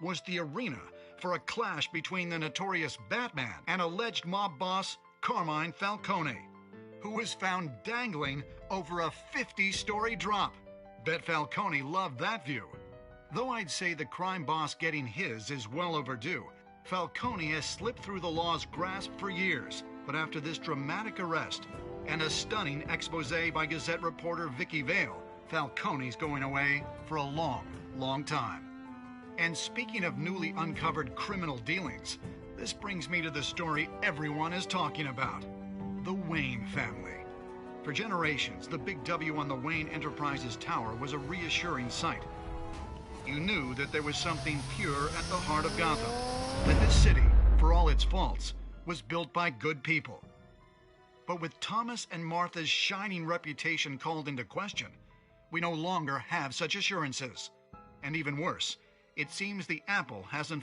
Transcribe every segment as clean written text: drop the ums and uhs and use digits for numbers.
was the arena for a clash between the notorious Batman and alleged mob boss Carmine Falcone, who was found dangling over a 50-story drop. Bet Falcone loved that view. Though I'd say the crime boss getting his is well overdue, Falcone has slipped through the law's grasp for years. But after this dramatic arrest and a stunning expose by Gazette reporter Vicky Vale, Falcone's going away for a long, long time. And speaking of newly uncovered criminal dealings, this brings me to the story everyone is talking about: the Wayne family. For generations, the big W on the Wayne Enterprises Tower was a reassuring sight. You knew that there was something pure at the heart of Gotham, that this city, for all its faults, was built by good people. But with Thomas and Martha's shining reputation called into question, we no longer have such assurances. And even worse, it seems the apple hasn't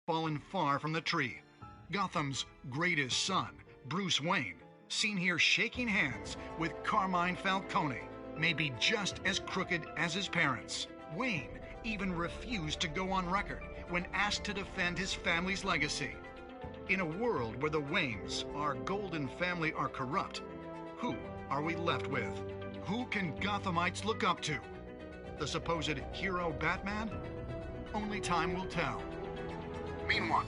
fallen far from the tree. Gotham's greatest son, Bruce Wayne, seen here shaking hands with Carmine Falcone, may be just as crooked as his parents. Wayne even refused to go on record when asked to defend his family's legacy. In a world where the Waynes, our golden family, are corrupt, who are we left with? Who can Gothamites look up to? The supposed hero Batman? Only time will tell. Meanwhile,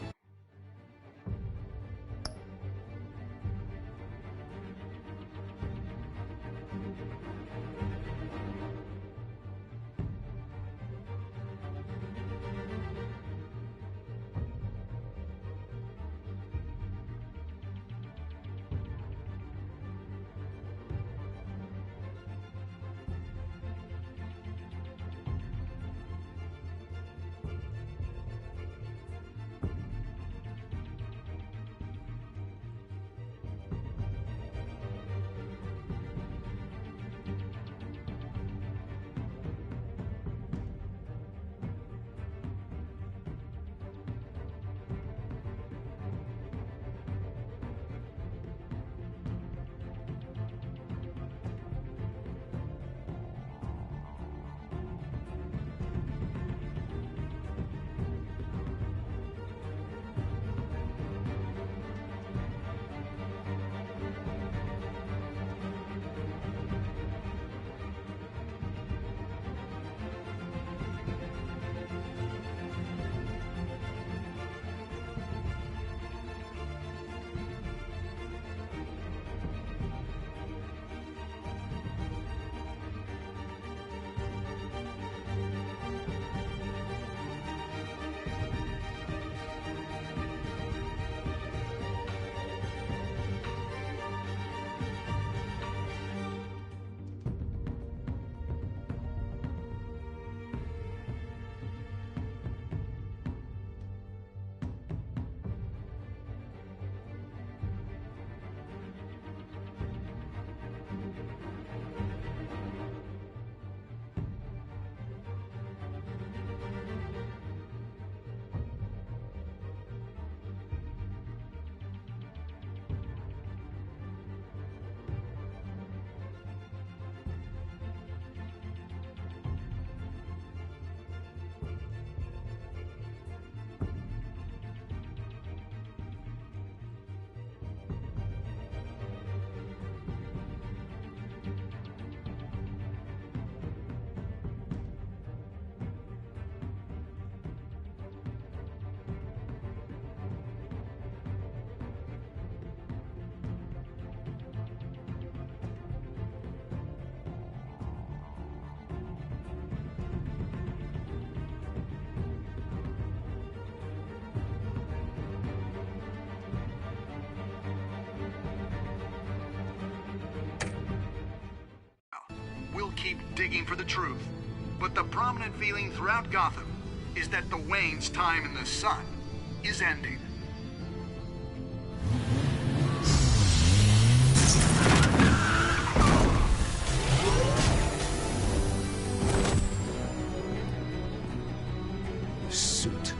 we'll keep digging for the truth. But the prominent feeling throughout Gotham is that the Waynes' time in the sun is ending. The suit,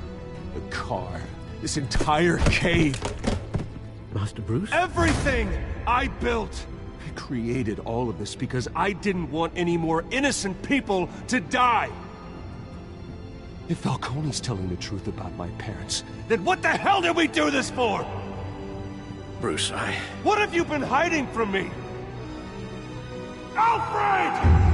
the car, this entire cave. Master Bruce? Everything I built! I created all of this because I didn't want any more innocent people to die! If Falcone's telling the truth about my parents, then what the hell did we do this for? Bruce, What have you been hiding from me? Alfred!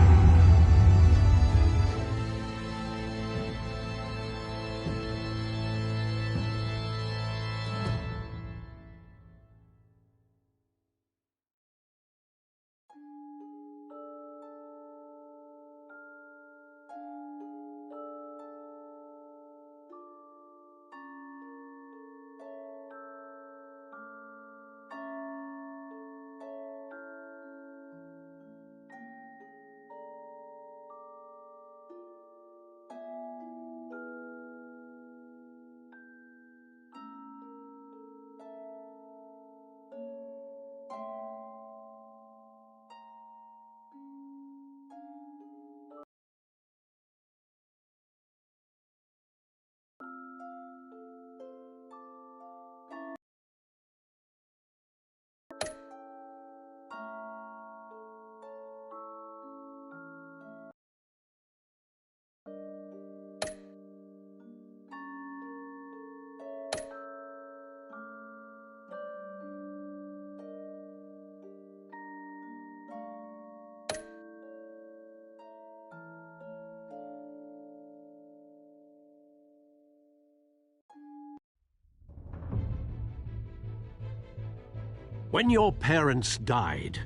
When your parents died,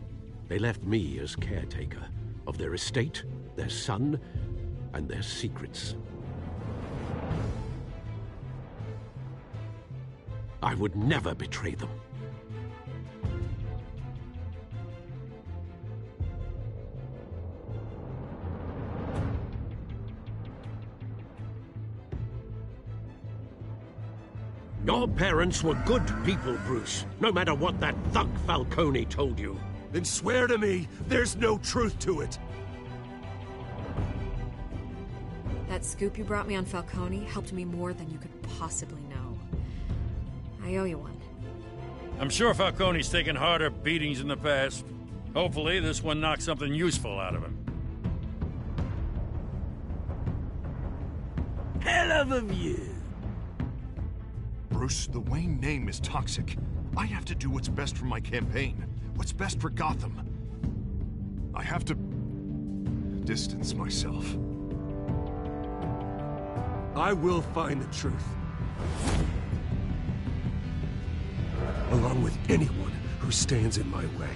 they left me as caretaker of their estate, their son, and their secrets. I would never betray them. Your parents were good people, Bruce, no matter what that thug Falcone told you. Then swear to me there's no truth to it. That scoop you brought me on Falcone helped me more than you could possibly know. I owe you one. I'm sure Falcone's taken harder beatings in the past. Hopefully, this one knocks something useful out of him. Hell of a view. Bruce, the Wayne name is toxic. I have to do what's best for my campaign. What's best for Gotham. I have to distance myself. I will find the truth. Along with anyone who stands in my way.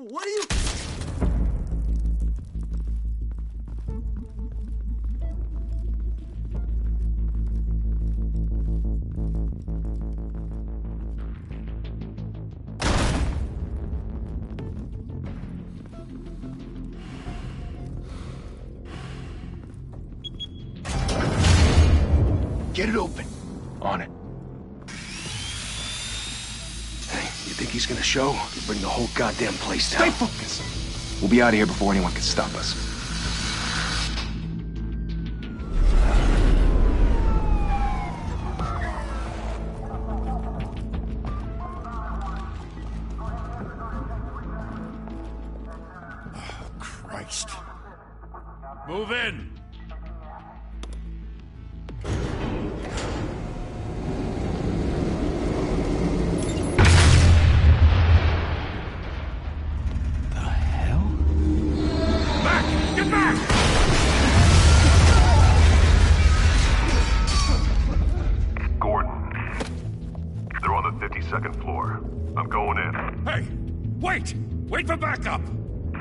What are you... Get it open. On it. Hey, you think he's gonna show? He'll bring the whole goddamn place down. Stay focused! We'll be out of here before anyone can stop us. Oh, Christ. Move in! The hell? Back! Get back! up!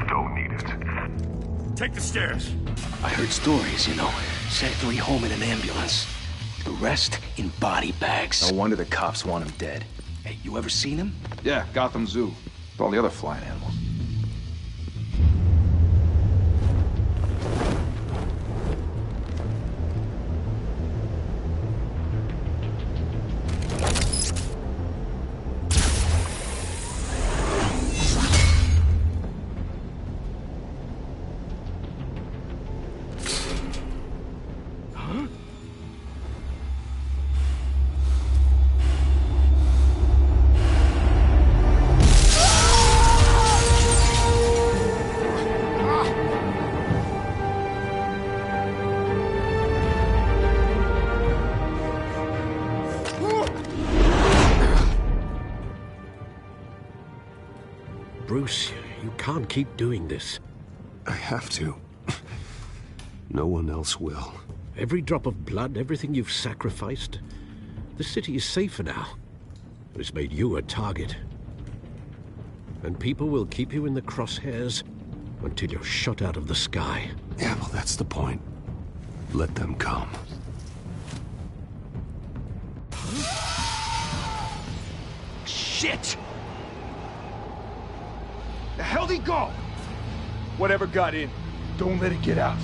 Don't need it. Take the stairs. I heard stories, you know. Sent 3 home in an ambulance. The rest in body bags. No wonder the cops want him dead. Hey, you ever seen him? Yeah, Gotham Zoo. With all the other flying animals. Bruce, you can't keep doing this. I have to. No one else will. Every drop of blood, everything you've sacrificed. The city is safer now. It's made you a target. And people will keep you in the crosshairs until you're shot out of the sky. Yeah, well, that's the point. Let them come. Shit! The hell'd he go? Whatever got in, don't let it get out.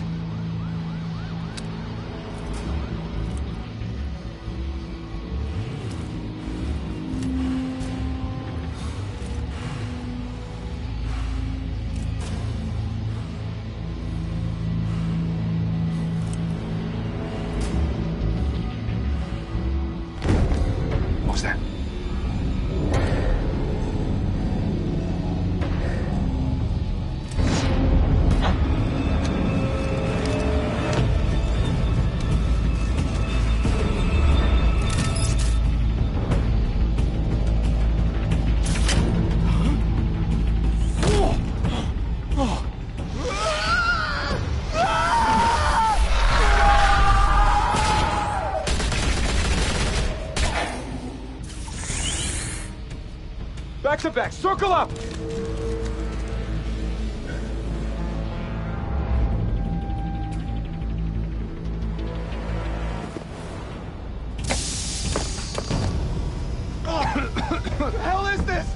What was that? Back to back, circle up! What the hell is this?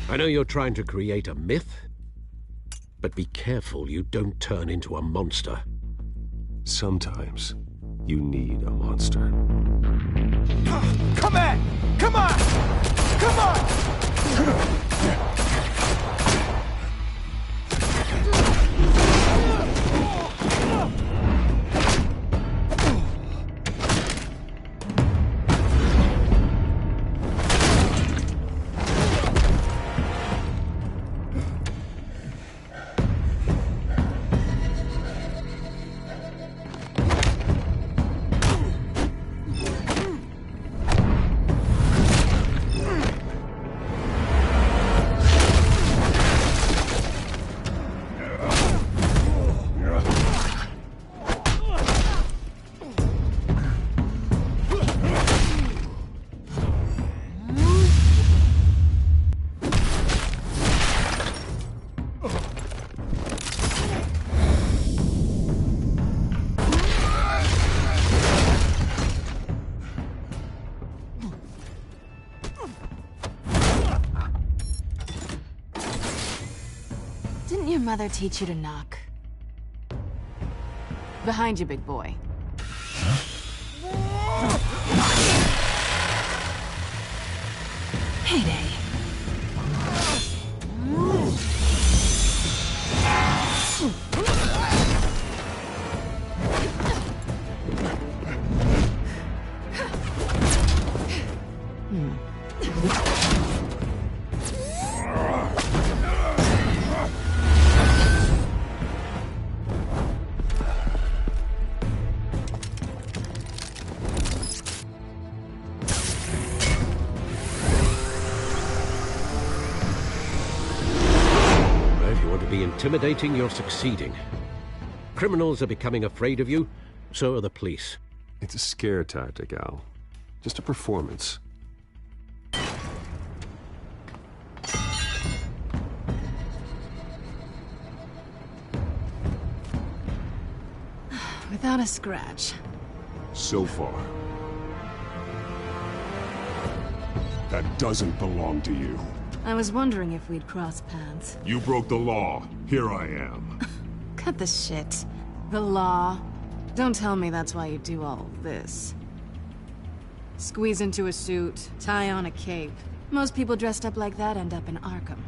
I know you're trying to create a myth, but be careful you don't turn into a monster. Sometimes you need a monster. Come on! Come on! Come on! Didn't your mother teach you to knock? Behind you, big boy. Heyday. If you want to be intimidating, you're succeeding. Criminals are becoming afraid of you, so are the police. It's a scare tactic, Al. Just a performance. Without a scratch. So far. That doesn't belong to you. I was wondering if we'd cross paths. You broke the law. Here I am. Cut the shit. The law. Don't tell me that's why you do all this. Squeeze into a suit, tie on a cape. Most people dressed up like that end up in Arkham.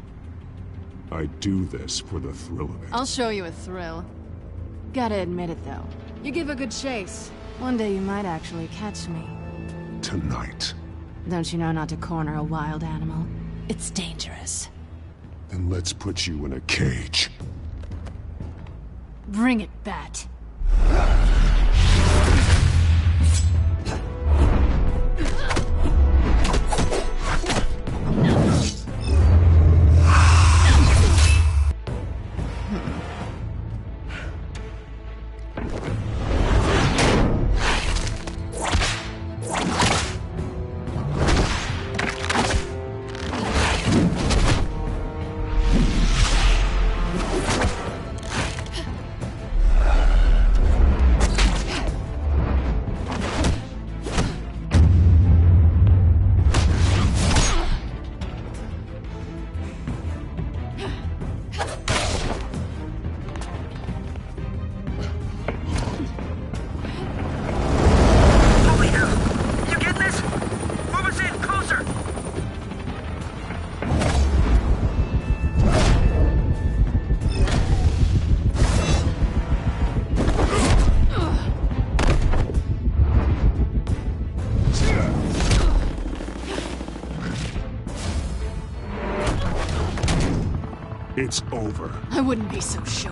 I do this for the thrill of it. I'll show you a thrill. Gotta admit it, though. You give a good chase. One day you might actually catch me. Tonight. Don't you know not to corner a wild animal? It's dangerous. Then let's put you in a cage. Bring it, Bat. It's over. I wouldn't be so sure.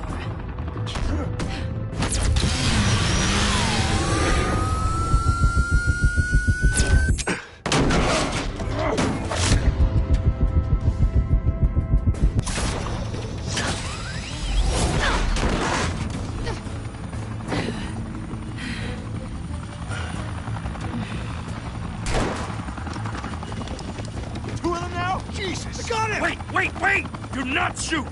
Two of them now? Jesus! I got him! Wait! Do not shoot!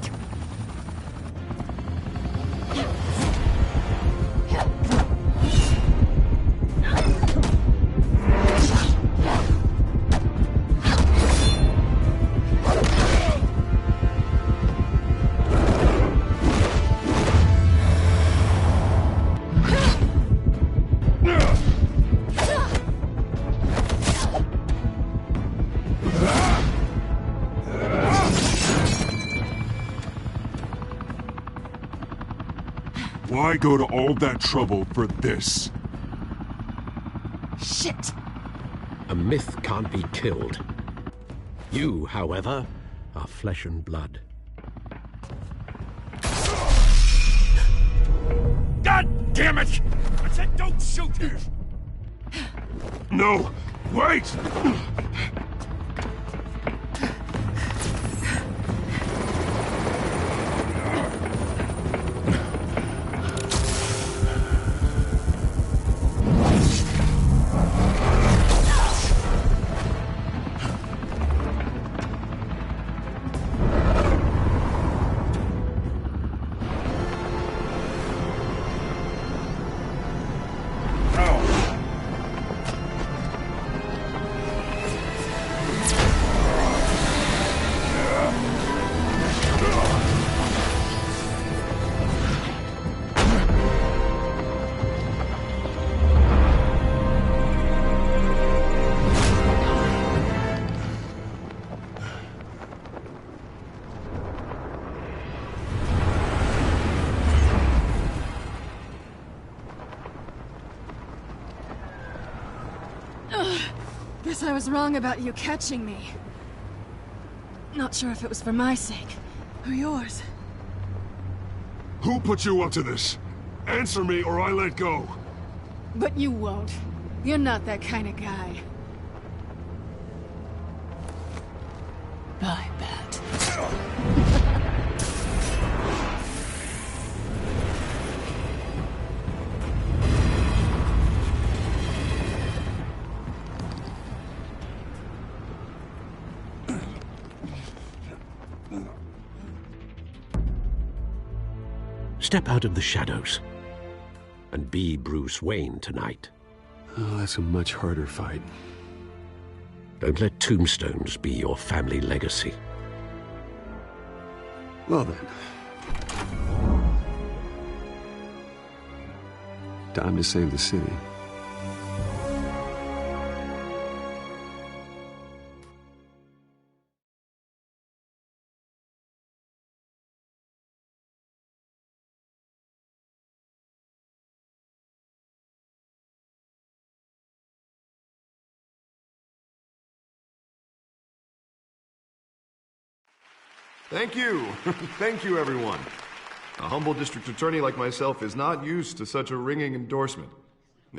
Why go to all that trouble for this? Shit! A myth can't be killed. You, however, are flesh and blood. God damn it! I said don't shoot her! No! Wait! guess I was wrong about you catching me. Not sure if it was for my sake, or yours. Who put you up to this? Answer me or I let go. But you won't. You're not that kind of guy. Bye, Bat. Step out of the shadows and be Bruce Wayne tonight. Oh, that's a much harder fight. Don't let tombstones be your family legacy. Well then. Time to save the city. Thank you. Thank you, everyone. A humble district attorney like myself is not used to such a ringing endorsement.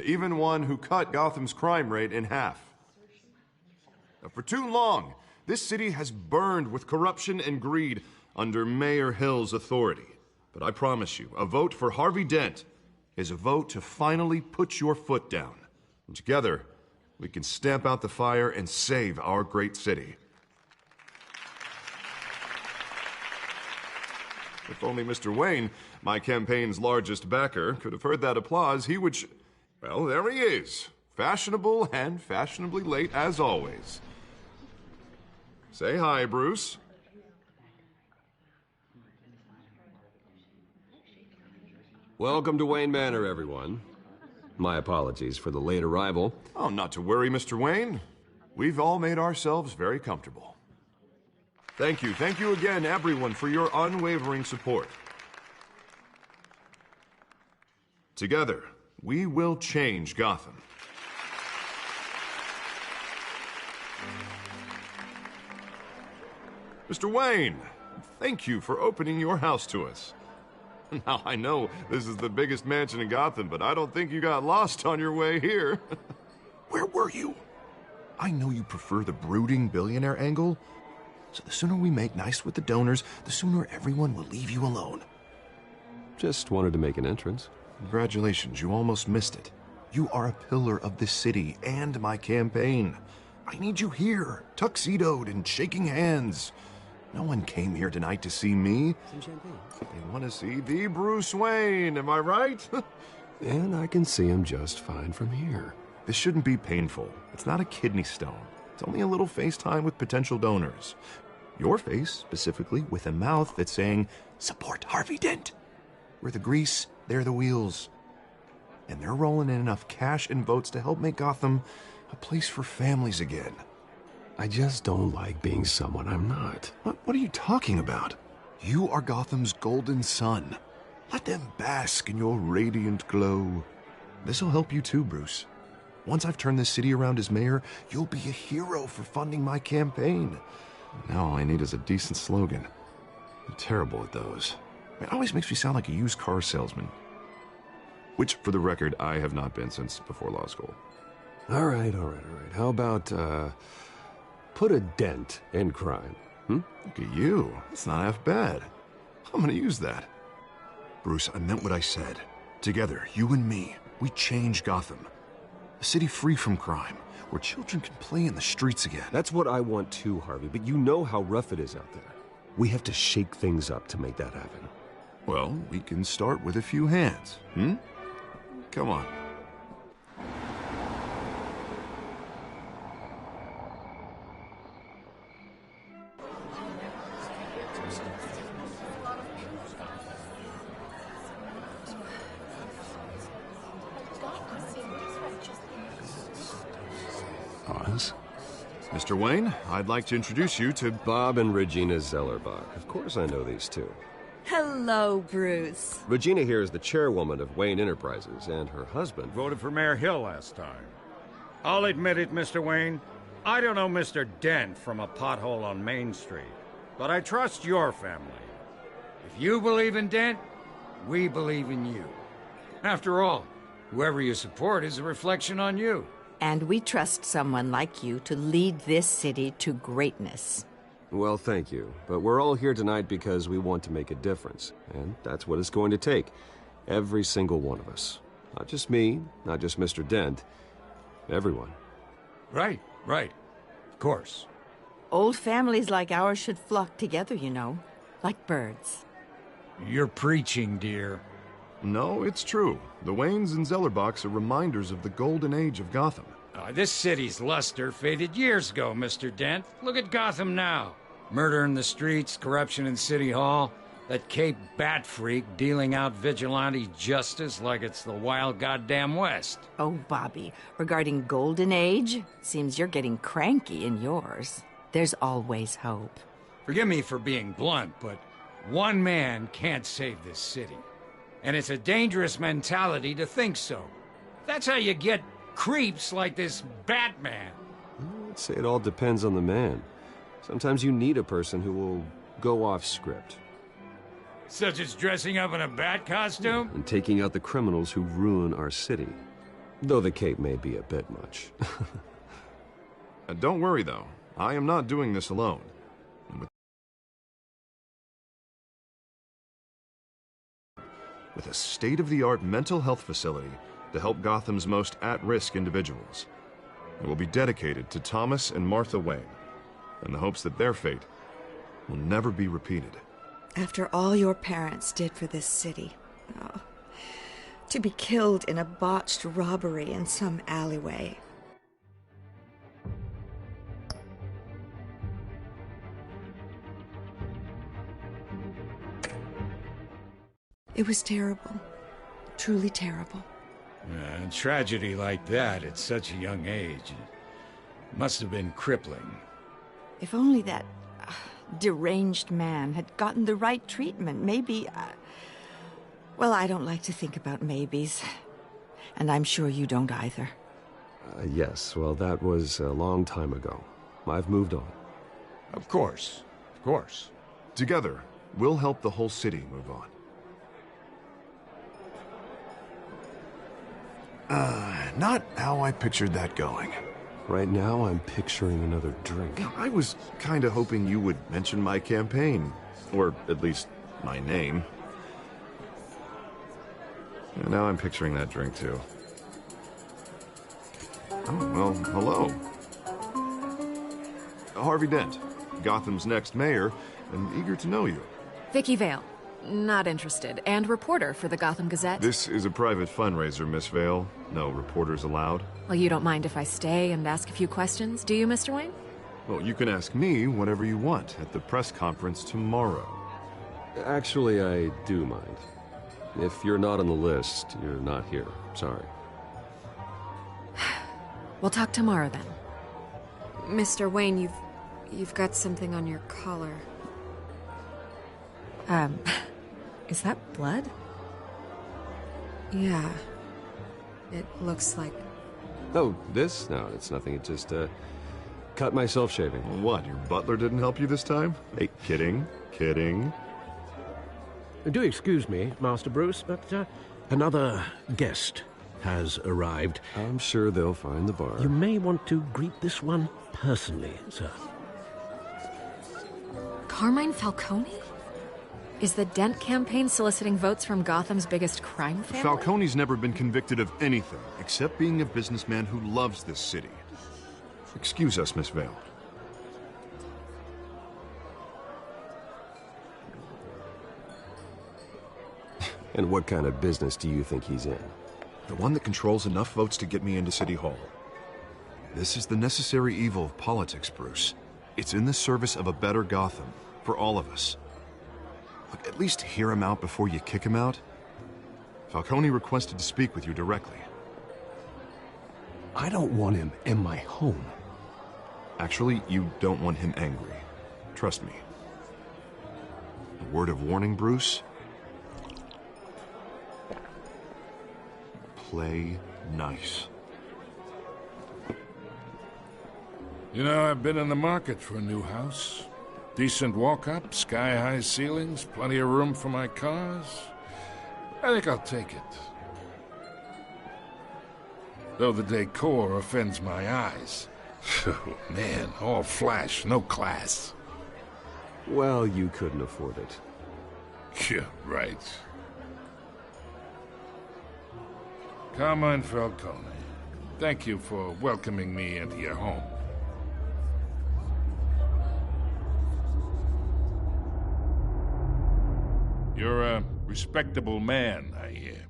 Even one who cut Gotham's crime rate in half. For too long, this city has burned with corruption and greed under Mayor Hill's authority. But I promise you, a vote for Harvey Dent is a vote to finally put your foot down. And together, we can stamp out the fire and save our great city. If only Mr. Wayne, my campaign's largest backer, could have heard that applause, he would well, there he is. Fashionable and fashionably late as always. Say hi, Bruce. Welcome to Wayne Manor, everyone. My apologies for the late arrival. Oh, not to worry, Mr. Wayne. We've all made ourselves very comfortable. Thank you again, everyone, for your unwavering support. Together, we will change Gotham. Mr. Wayne, thank you for opening your house to us. Now, I know this is the biggest mansion in Gotham, but I don't think you got lost on your way here. Where were you? I know you prefer the brooding billionaire angle, so the sooner we make nice with the donors, the sooner everyone will leave you alone. Just wanted to make an entrance. Congratulations, you almost missed it. You are a pillar of this city and my campaign. I need you here, tuxedoed and shaking hands. No one came here tonight to see me. Some champagne. They want to see the Bruce Wayne, am I right? And I can see him just fine from here. This shouldn't be painful. It's not a kidney stone. It's only a little FaceTime with potential donors. Your face, specifically, with a mouth that's saying, support Harvey Dent. We're the grease, they're the wheels. And they're rolling in enough cash and votes to help make Gotham a place for families again. I just don't like being someone I'm not. What are you talking about? You are Gotham's golden sun. Let them bask in your radiant glow. This'll help you too, Bruce. Once I've turned this city around as mayor, you'll be a hero for funding my campaign. Now all I need is a decent slogan. I'm terrible at those. It always makes me sound like a used car salesman. Which, for the record, I have not been since before law school. All right. How about, put a dent in crime? Look at you. That's not half bad. I'm gonna use that. Bruce, I meant what I said. Together, you and me, we change Gotham. A city free from crime, where children can play in the streets again. That's what I want too, Harvey, but you know how rough it is out there. We have to shake things up to make that happen. Well, we can start with a few hands, Come on. Oz? Mr. Wayne, I'd like to introduce you to Bob and Regina Zellerbach. Of course I know these two. Hello, Bruce. Regina here is the chairwoman of Wayne Enterprises, and her husband... Voted for Mayor Hill last time. I'll admit it, Mr. Wayne. I don't know Mr. Dent from a pothole on Main Street, but I trust your family. If you believe in Dent, we believe in you. After all, whoever you support is a reflection on you. And we trust someone like you to lead this city to greatness. Well, thank you. But we're all here tonight because we want to make a difference. And that's what it's going to take. Every single one of us. Not just me, not just Mr. Dent. Everyone. Right. Of course. Old families like ours should flock together, you know. Like birds. You're preaching, dear. No, it's true. The Waynes and Zellerbachs are reminders of the golden age of Gotham. This city's luster faded years ago, Mr. Dent. Look at Gotham now. Murder in the streets, corruption in City Hall, that Cape Bat freak dealing out vigilante justice like it's the wild goddamn West. Oh, Bobby, regarding Golden Age, seems you're getting cranky in yours. There's always hope. Forgive me for being blunt, but one man can't save this city. And it's a dangerous mentality to think so. That's how you get creeps like this Batman. I'd say it all depends on the man. Sometimes you need a person who will go off script. Such as dressing up in a bat costume? And taking out the criminals who ruin our city. Though the cape may be a bit much. Don't worry, though. I am not doing this alone. With a state-of-the-art mental health facility to help Gotham's most at-risk individuals. It will be dedicated to Thomas and Martha Wayne, in the hopes that their fate will never be repeated. After all your parents did for this city, to be killed in a botched robbery in some alleyway. It was terrible. Truly terrible. A tragedy like that at such a young age must have been crippling. If only that deranged man had gotten the right treatment, maybe... well, I don't like to think about maybes. And I'm sure you don't either. Yes, well, that was a long time ago. I've moved on. Of course. Together, we'll help the whole city move on. Not how I pictured that going. Right now, I'm picturing another drink. I was kinda hoping you would mention my campaign. Or at least, my name. And now I'm picturing that drink, too. Oh, well, hello. Harvey Dent, Gotham's next mayor, and eager to know you. Vicky Vale. Not interested. And reporter for the Gotham Gazette. This is a private fundraiser, Miss Vale. No reporters allowed. Well, you don't mind if I stay and ask a few questions, do you, Mr. Wayne? Well, you can ask me whatever you want at the press conference tomorrow. Actually, I do mind. If you're not on the list, you're not here. Sorry. We'll talk tomorrow, then. Mr. Wayne, you've got something on your collar. Is that blood? Yeah. It looks like... Oh, this? No, it's nothing. It just, cut myself shaving. What, your butler didn't help you this time? Hey, kidding. Do excuse me, Master Bruce, but another guest has arrived. I'm sure they'll find the bar. You may want to greet this one personally, sir. Carmine Falcone? Is the Dent campaign soliciting votes from Gotham's biggest crime family? Falcone's never been convicted of anything except being a businessman who loves this city. Excuse us, Miss Vale. And what kind of business do you think he's in? The one that controls enough votes to get me into City Hall. This is the necessary evil of politics, Bruce. It's in the service of a better Gotham, for all of us. Look, at least hear him out before you kick him out. Falcone requested to speak with you directly. I don't want him in my home. Actually, you don't want him angry. Trust me. A word of warning, Bruce. Play nice. You know, I've been in the market for a new house. Decent walk-up, sky-high ceilings, plenty of room for my cars. I think I'll take it. Though the decor offends my eyes. Oh, man, all flash, no class. Well, you couldn't afford it. Yeah, right. Carmine Falcone, thank you for welcoming me into your home. You're a respectable man, I hear.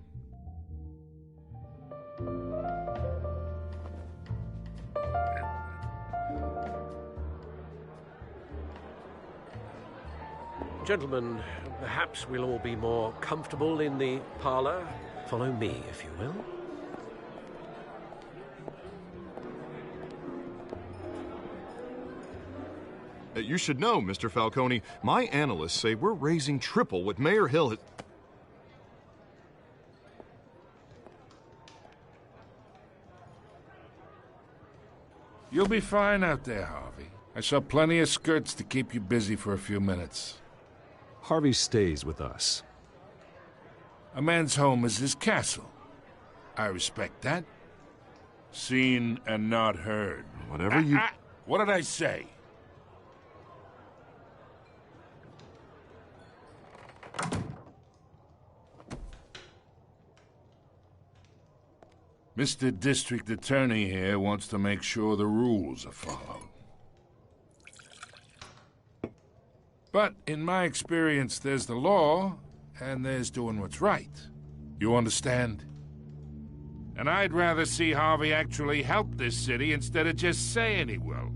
Gentlemen, perhaps we'll all be more comfortable in the parlor. Follow me, if you will. You should know, Mr. Falcone, my analysts say we're raising triple what Mayor Hill had... You'll be fine out there, Harvey. I saw plenty of skirts to keep you busy for a few minutes. Harvey stays with us. A man's home is his castle. I respect that. Seen and not heard. Whatever you... What did I say? Mr. District Attorney here wants to make sure the rules are followed. But in my experience, there's the law, and there's doing what's right. You understand? And I'd rather see Harvey actually help this city instead of just saying he will.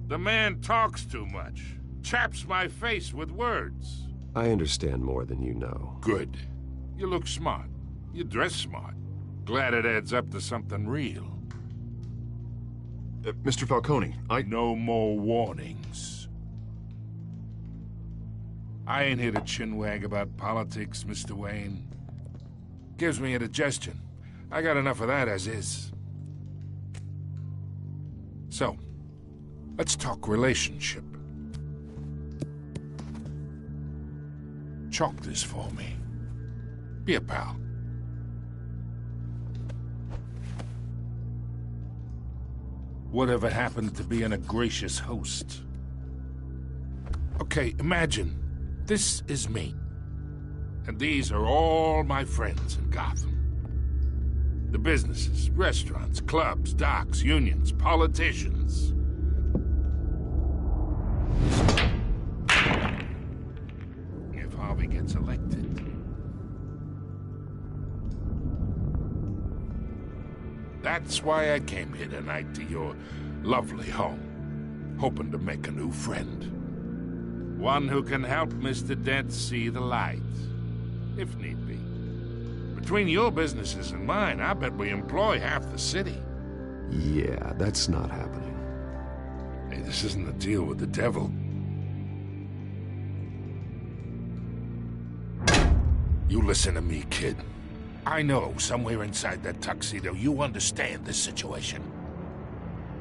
The man talks too much, chaps my face with words. I understand more than you know. Good. You look smart. You dress smart. Glad it adds up to something real. Mr. Falcone, No more warnings. I ain't here to chinwag about politics, Mr. Wayne. Gives me indigestion. I got enough of that as is. So, let's talk relationship. Chalk this for me. Be a pal. Whatever happened to being a gracious host? Okay, imagine this is me. And these are all my friends in Gotham. The businesses, restaurants, clubs, docks, unions, politicians. If Harvey gets elected. That's why I came here tonight to your lovely home, hoping to make a new friend. One who can help Mr. Dent see the light, if need be. Between your businesses and mine, I bet we employ half the city. Yeah, that's not happening. Hey, this isn't a deal with the devil. You listen to me, kid. I know somewhere inside that tuxedo you understand this situation.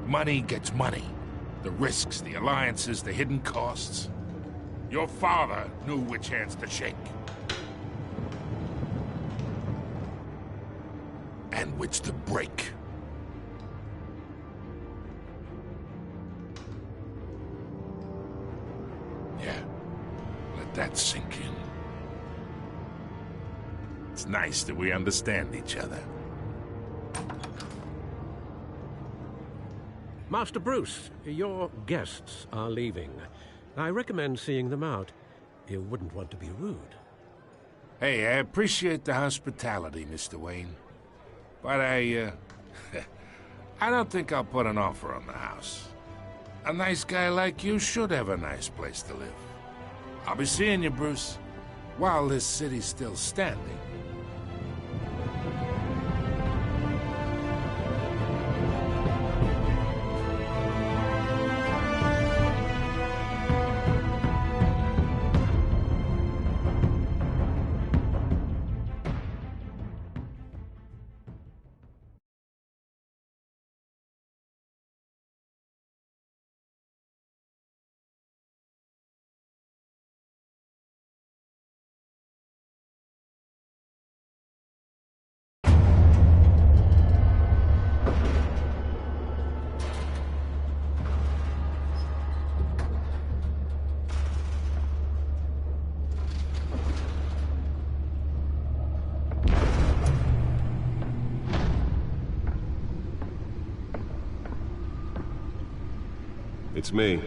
Money gets money. The risks, the alliances, the hidden costs. Your father knew which hands to shake. And which to break. Yeah, let that sink in. It's nice that we understand each other. Master Bruce, your guests are leaving. I recommend seeing them out. You wouldn't want to be rude. Hey, I appreciate the hospitality, Mr. Wayne. But I don't think I'll put an offer on the house. A nice guy like you should have a nice place to live. I'll be seeing you, Bruce, while this city's still standing. It's me.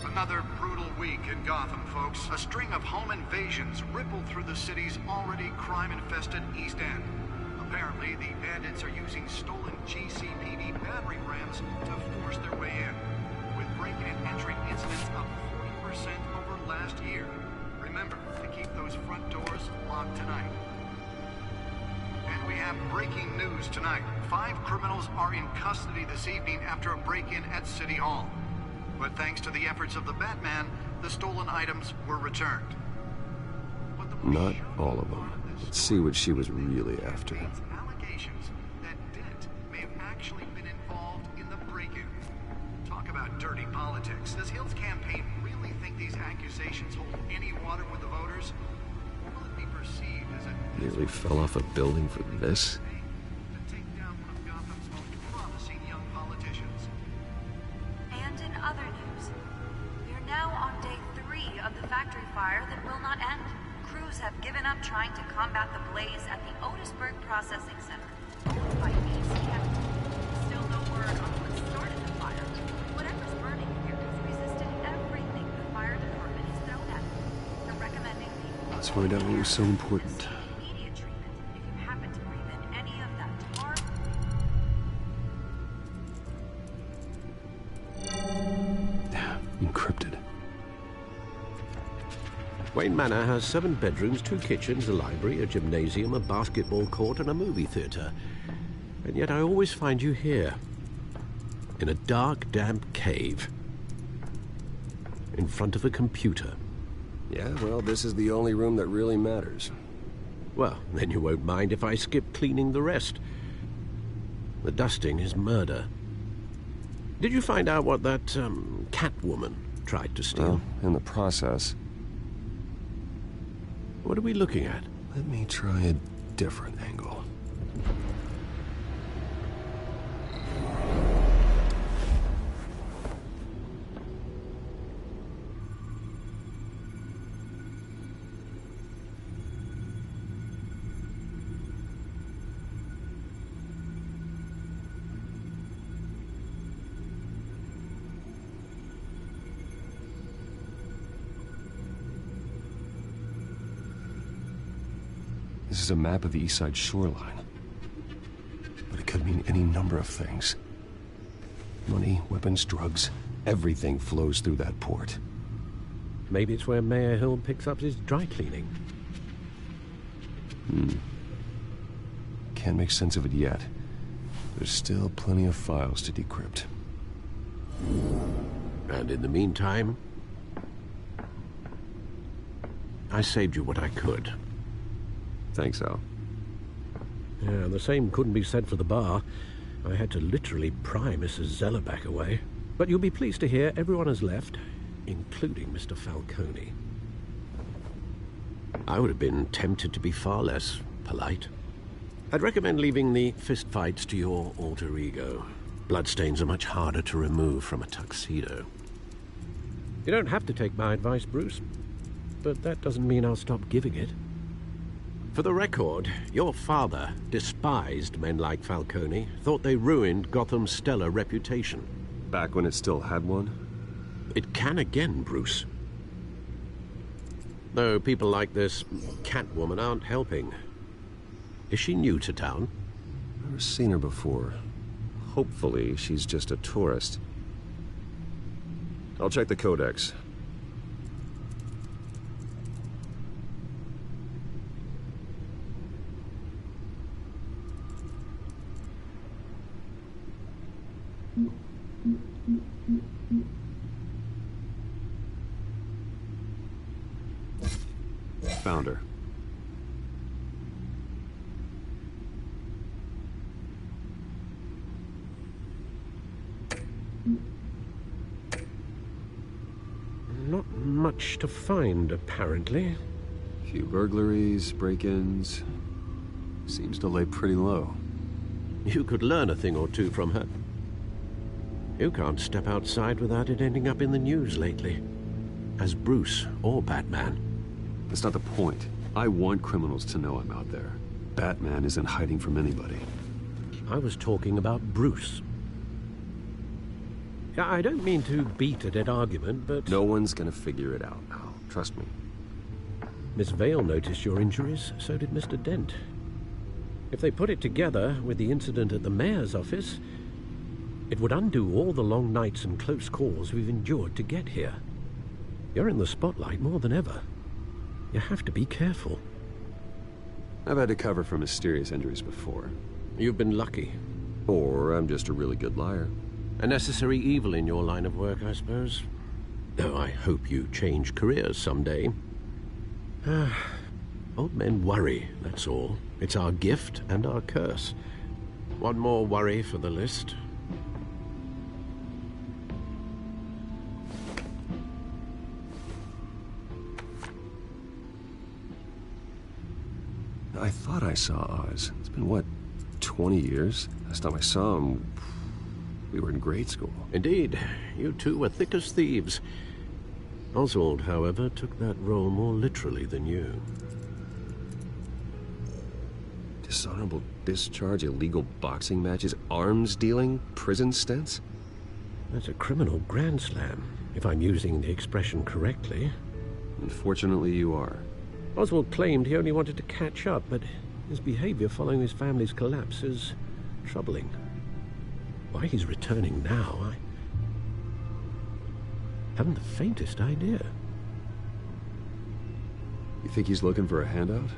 Another brutal week in Gotham, folks. A string of home invasions rippled through the city's already crime-infested East End. Apparently, the bandits are using stolen GCPD battering rams to force their way in, with breaking and entering incidents up 40% over last year. Remember to keep those front doors locked tonight. And we have breaking news tonight. 5 criminals are in custody this evening after a break-in at City Hall. But thanks to the efforts of the Batman, the stolen items were returned. Not all of them. Let's see what she was really after. Allegations that Dent may have actually been involved in the break-in. Talk about dirty politics. Does Hill's campaign really think these accusations hold any water with the voters? Or will it be perceived as a... Nearly fell off a building for this? to take down one of Gotham's most promising young politicians? And in other news, we are now on day 3 of the factory fire that will not end. Crews have given up trying to combat the blaze at the Otisburg Processing Center, owned by ACM. Still no word on what started the fire. Whatever's burning here has resisted everything the fire department has thrown at it. They're recommending people... Let's find out what was so important. Immediate treatment if you happen to breathe in any of that tar... Encrypted. Wayne Manor has 7 bedrooms, 2 kitchens, a library, a gymnasium, a basketball court, and a movie theater. And yet I always find you here. In a dark, damp cave. In front of a computer. Yeah, well, this is the only room that really matters. Well, then you won't mind if I skip cleaning the rest. The dusting is murder. Did you find out what that, Catwoman tried to steal? Well, in the process. What are we looking at? Let me try a different angle. This is a map of the East Side shoreline. But it could mean any number of things. Money, weapons, drugs, everything flows through that port. Maybe it's where Mayor Hill picks up his dry cleaning. Can't make sense of it yet. There's still plenty of files to decrypt. And in the meantime, I saved you what I could. Thanks, Al. Yeah, the same couldn't be said for the bar. I had to literally pry Mrs. Zeller back away. But you'll be pleased to hear everyone has left, including Mr. Falcone. I would have been tempted to be far less polite. I'd recommend leaving the fistfights to your alter ego. Bloodstains are much harder to remove from a tuxedo. You don't have to take my advice, Bruce, but that doesn't mean I'll stop giving it. For the record, your father despised men like Falcone, thought they ruined Gotham's stellar reputation. Back when it still had one? It can again, Bruce. Though people like this Catwoman aren't helping. Is she new to town? Never seen her before. Hopefully, she's just a tourist. I'll check the codex. Found her. Not much to find, apparently. Few burglaries, break-ins. Seems to lay pretty low. You could learn a thing or two from her. You can't step outside without it ending up in the news lately. As Bruce or Batman. That's not the point. I want criminals to know I'm out there. Batman isn't hiding from anybody. I was talking about Bruce. I don't mean to beat a dead argument, but... No one's gonna figure it out, Al. Trust me. Miss Vale noticed your injuries, so did Mr. Dent. If they put it together with the incident at the mayor's office, it would undo all the long nights and close calls we've endured to get here. You're in the spotlight more than ever. You have to be careful. I've had to cover for mysterious injuries before. You've been lucky. Or I'm just a really good liar. A necessary evil in your line of work, I suppose. Though I hope you change careers someday. Old men worry, that's all. It's our gift and our curse. One more worry for the list. I thought I saw Oz. It's been, what, 20 years? Last time I saw him, we were in grade school. Indeed. You two were thick as thieves. Oswald, however, took that role more literally than you. Dishonorable discharge, illegal boxing matches, arms dealing, prison stints? That's a criminal grand slam, if I'm using the expression correctly. Unfortunately, you are. Oswald claimed he only wanted to catch up, but his behavior following his family's collapse is troubling. Why he's returning now, I haven't the faintest idea. You think he's looking for a handout?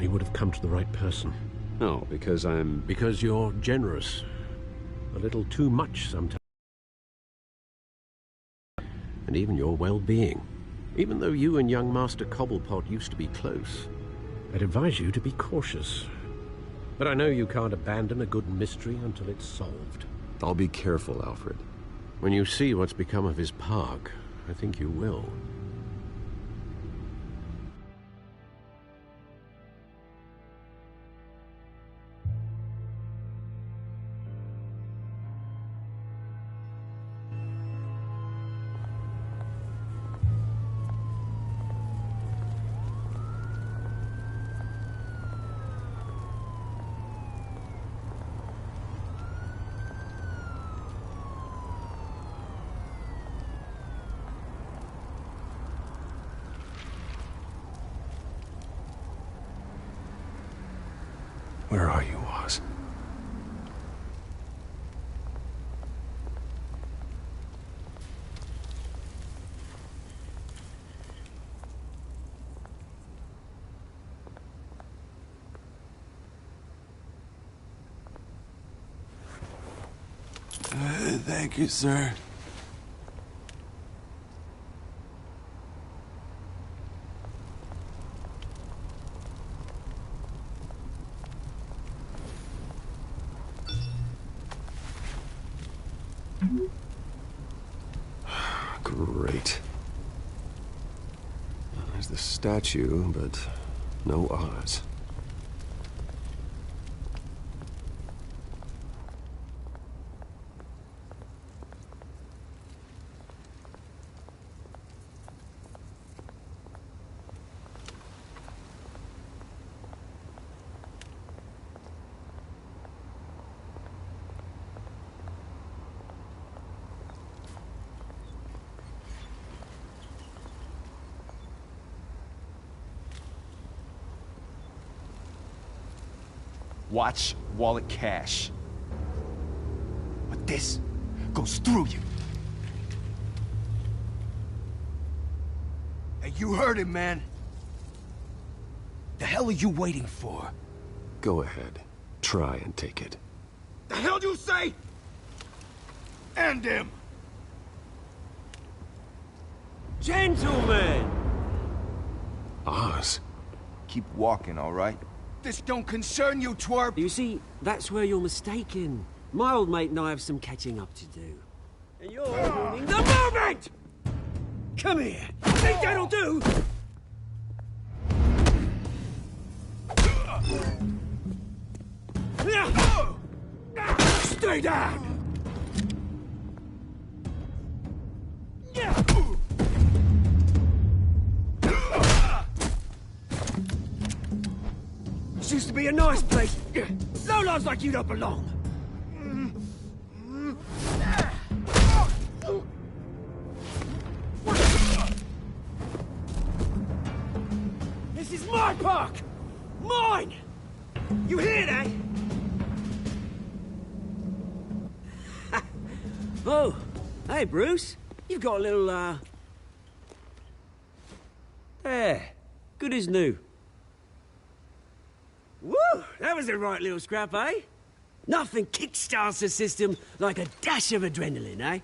He would have come to the right person. No, because I'm... Because you're generous. A little too much sometimes. And even your well-being. Even though you and young Master Cobblepot used to be close, I'd advise you to be cautious. But I know you can't abandon a good mystery until it's solved. I'll be careful, Alfred. When you see what's become of his park, I think you will. Where are you, Oz? Thank you, sir. Great. There's the statue, but no Oz. Watch, wallet, cash. But this goes through you. Hey, you heard it, man. The hell are you waiting for? Go ahead. Try and take it. The hell do you say? End him! Gentlemen! Oz. Keep walking, all right? This don't concern you, twerp! You see, that's where you're mistaken. My old mate and I have some catching up to do. And you're ruining the moment! Come here! Think that'll do? Stay down! This used to be a nice place. Lowlifes like you don't belong. This is my park! Mine! You hear that? Oh, hey, Bruce. You've got a little, There. Good as new. Woo! That was a right little scrap, eh? Nothing kickstarts the system like a dash of adrenaline, eh?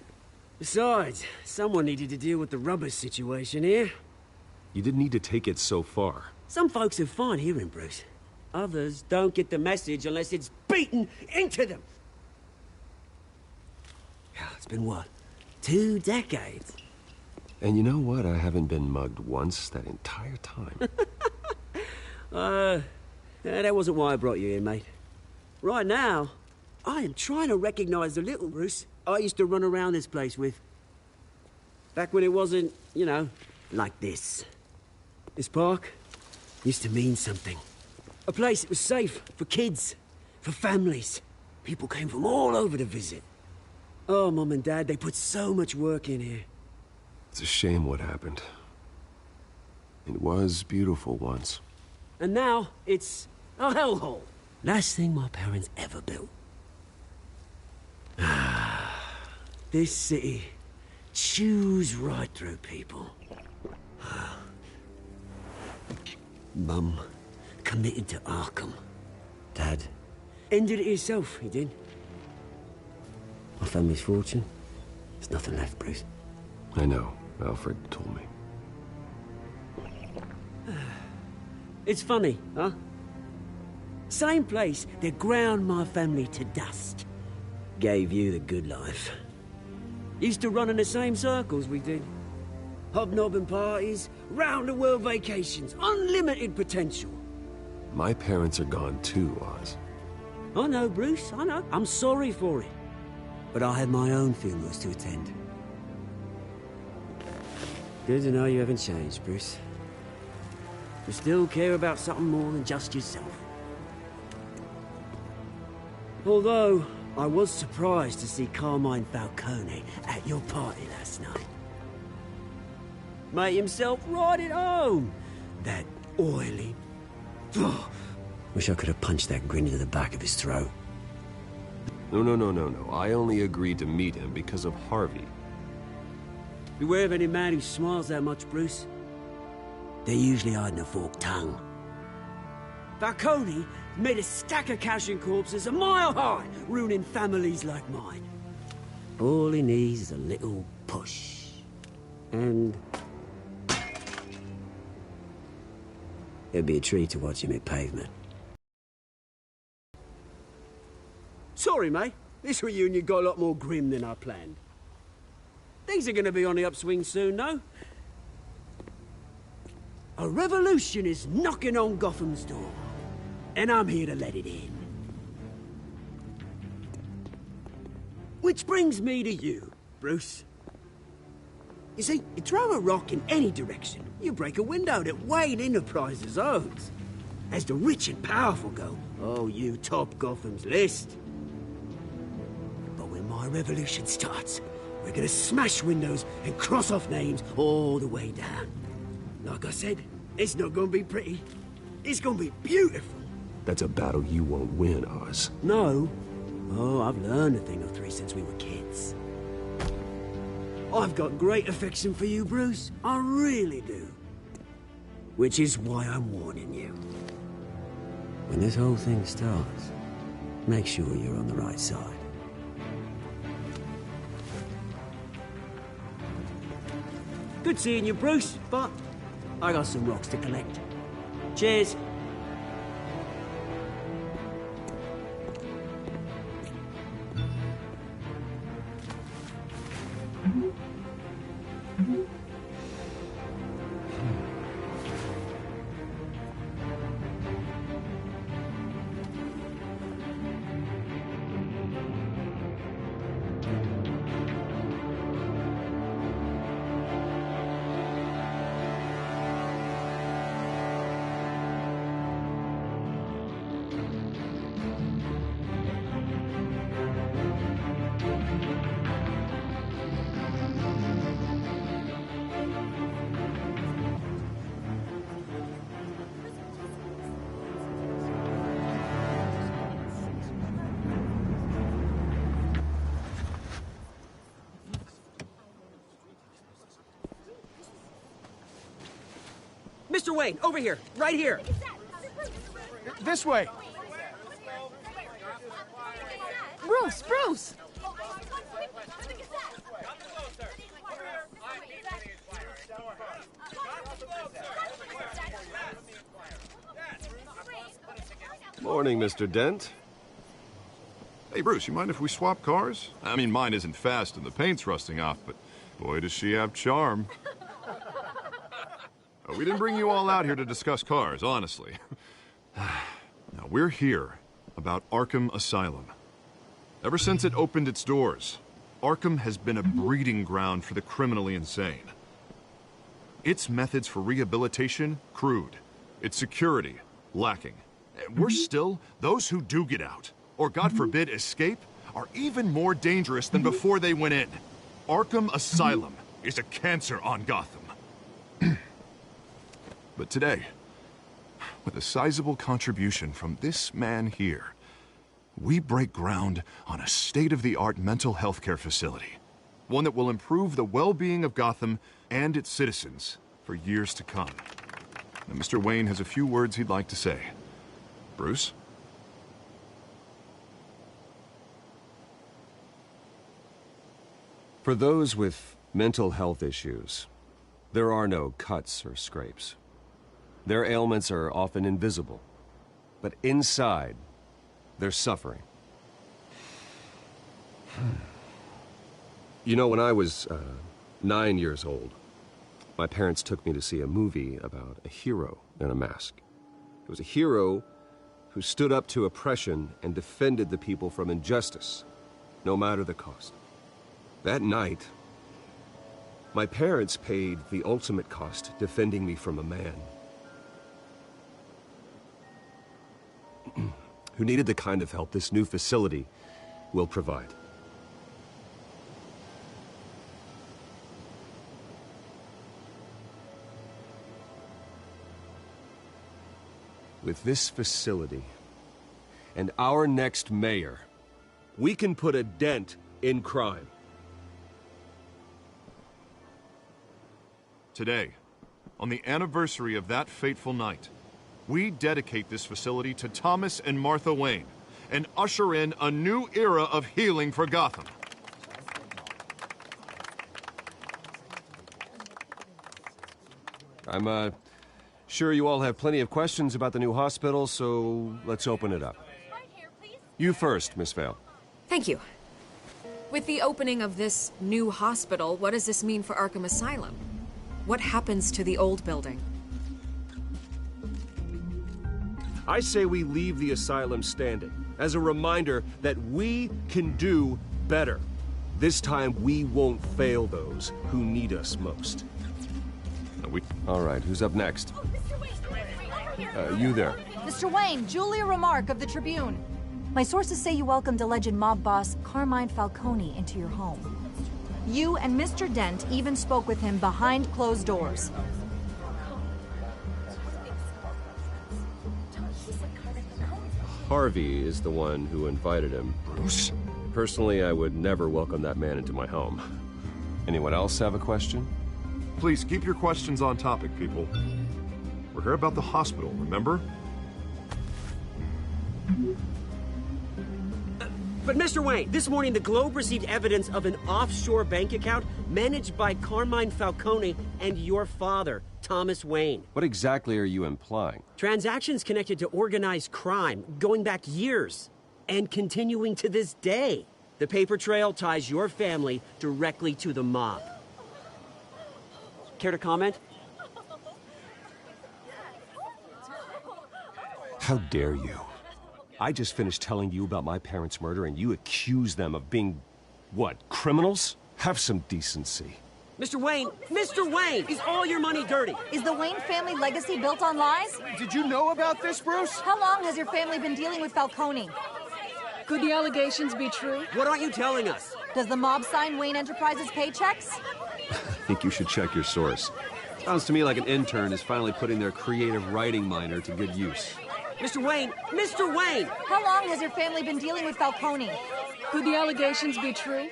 Besides, someone needed to deal with the rubber situation here. You didn't need to take it so far. Some folks are fine hearing, Bruce. Others don't get the message unless it's beaten into them. It's been, what, 2 decades? And you know what? I haven't been mugged once that entire time. That wasn't why I brought you here, mate. Right now, I am trying to recognize the little Bruce I used to run around this place with. Back when it wasn't, you know, like this. This park used to mean something. A place that was safe for kids, for families. People came from all over to visit. Oh, Mum and Dad, they put so much work in here. It's a shame what happened. It was beautiful once. And now, it's a hellhole. Last thing my parents ever built. This city chews right through people. Mum committed to Arkham. Dad ended it himself, he did. My family's fortune, there's nothing left, Bruce. I know. Alfred told me. It's funny, huh? Same place that ground my family to dust. Gave you the good life. Used to run in the same circles we did. Hobnobbing parties, round-the-world vacations, unlimited potential. My parents are gone too, Oz. I know, Bruce, I know. I'm sorry for it. But I had my own funerals to attend. Good to know you haven't changed, Bruce. You still care about something more than just yourself. Although, I was surprised to see Carmine Falcone at your party last night. Made himself right at home. That oily... Wish I could have punched that grin into the back of his throat. No. I only agreed to meet him because of Harvey. Beware of any man who smiles that much, Bruce. They're usually hiding a forked tongue. Falcone made a stack of cash and corpses a mile high, ruining families like mine. All he needs is a little push. And... it'd be a treat to watch him hit pavement. Sorry, mate. This reunion got a lot more grim than I planned. Things are gonna be on the upswing soon, though. A revolution is knocking on Gotham's door. And I'm here to let it in. Which brings me to you, Bruce. You see, you throw a rock in any direction, you break a window that Wayne Enterprises owns. As the rich and powerful go, oh, you top Gotham's list. But when my revolution starts, we're gonna smash windows and cross off names all the way down. Like I said, it's not gonna be pretty. It's gonna be beautiful. That's a battle you won't win, Oz. No. Oh, I've learned a thing or three since we were kids. I've got great affection for you, Bruce. I really do. Which is why I'm warning you. When this whole thing starts, make sure you're on the right side. Good seeing you, Bruce, but I got some rocks to collect. Cheers. Mr. Wayne, over here, right here. This way. Bruce! Morning, Mr. Dent. Hey, Bruce, you mind if we swap cars? I mean, mine isn't fast and the paint's rusting off, but boy, does she have charm. We didn't bring you all out here to discuss cars, honestly. Now, we're here about Arkham Asylum. Ever since it opened its doors, Arkham has been a breeding ground for the criminally insane. Its methods for rehabilitation, crude. Its security, lacking. And worse still, those who do get out, or God forbid escape, are even more dangerous than before they went in. Arkham Asylum is a cancer on Gotham. But today, with a sizable contribution from this man here, we break ground on a state-of-the-art mental health care facility. One that will improve the well-being of Gotham and its citizens for years to come. Now, Mr. Wayne has a few words he'd like to say. Bruce? For those with mental health issues, there are no cuts or scrapes. Their ailments are often invisible, but inside, they're suffering. You know, when I was 9 years old, my parents took me to see a movie about a hero in a mask. It was a hero who stood up to oppression and defended the people from injustice, no matter the cost. That night, my parents paid the ultimate cost defending me from a man who needed the kind of help this new facility will provide. With this facility and our next mayor, we can put a dent in crime. Today, on the anniversary of that fateful night, we dedicate this facility to Thomas and Martha Wayne and usher in a new era of healing for Gotham. I'm sure you all have plenty of questions about the new hospital, so let's open it up. You first, Miss Vale. Thank you. With the opening of this new hospital, what does this mean for Arkham Asylum? What happens to the old building? I say we leave the asylum standing as a reminder that we can do better. This time we won't fail those who need us most. All right, who's up next? You there. Mr. Wayne, Julia Remark of the Tribune. My sources say you welcomed alleged mob boss Carmine Falcone into your home. You and Mr. Dent even spoke with him behind closed doors. Harvey is the one who invited him. Bruce? Personally, I would never welcome that man into my home. Anyone else have a question? Please, keep your questions on topic, people. We're here about the hospital, remember? But Mr. Wayne, this morning the Globe received evidence of an offshore bank account managed by Carmine Falcone and your father, Thomas Wayne. What exactly are you implying? Transactions connected to organized crime, going back years, and continuing to this day. The paper trail ties your family directly to the mob. Care to comment? How dare you? I just finished telling you about my parents' murder and you accuse them of being, what, criminals? Have some decency. Mr. Wayne, is all your money dirty? Is the Wayne family legacy built on lies? Did you know about this, Bruce? How long has your family been dealing with Falcone? Could the allegations be true? What aren't you telling us? Does the mob sign Wayne Enterprises paychecks? I think you should check your source. Sounds to me like an intern is finally putting their creative writing minor to good use. Mr. Wayne! How long has your family been dealing with Falcone? Could the allegations be true?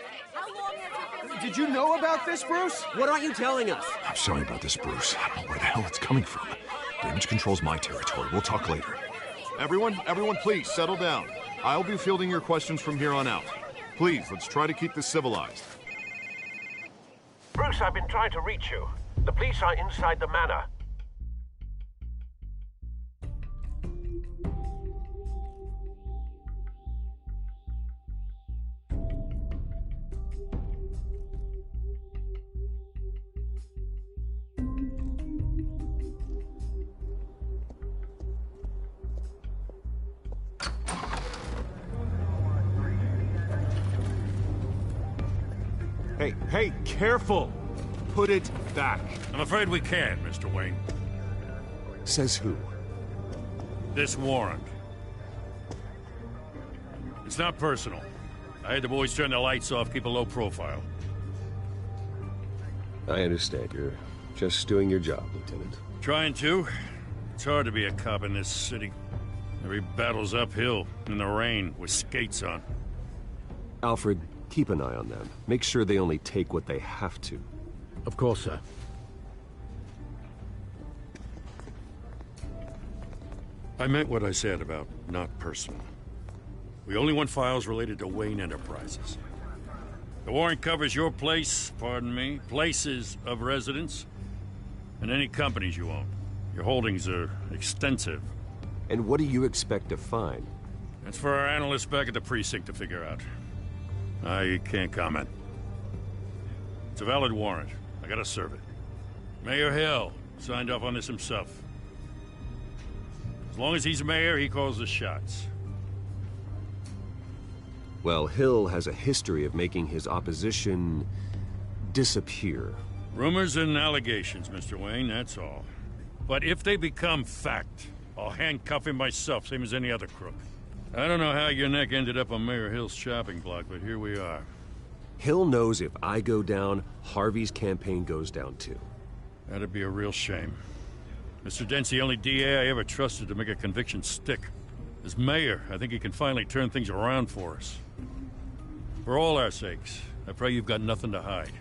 Did you know about this, Bruce? What aren't you telling us? I'm sorry about this, Bruce. I don't know where the hell it's coming from. Damage control's my territory. We'll talk later. Everyone, please, settle down. I'll be fielding your questions from here on out. Please, let's try to keep this civilized. Bruce, I've been trying to reach you. The police are inside the manor. Hey, careful! Put it back. I'm afraid we can't, Mr. Wayne. Says who? This warrant. It's not personal. I had the boys turn the lights off, keep a low profile. I understand. You're just doing your job, Lieutenant. Trying to. It's hard to be a cop in this city. Every battle's uphill, in the rain, with skates on. Alfred, keep an eye on them. Make sure they only take what they have to. Of course, sir. I meant what I said about not personal. We only want files related to Wayne Enterprises. The warrant covers your place, pardon me, places of residence, and any companies you own. Your holdings are extensive. And what do you expect to find? That's for our analysts back at the precinct to figure out. I can't comment. It's a valid warrant. I gotta serve it. Mayor Hill signed off on this himself. As long as he's mayor, he calls the shots. Well, Hill has a history of making his opposition disappear. Rumors and allegations, Mr. Wayne, that's all. But if they become fact, I'll handcuff him myself, same as any other crook. I don't know how your neck ended up on Mayor Hill's shopping block, but here we are. Hill knows if I go down, Harvey's campaign goes down too. That'd be a real shame. Mr. Dent's the only DA I ever trusted to make a conviction stick. As mayor, I think he can finally turn things around for us. For all our sakes, I pray you've got nothing to hide.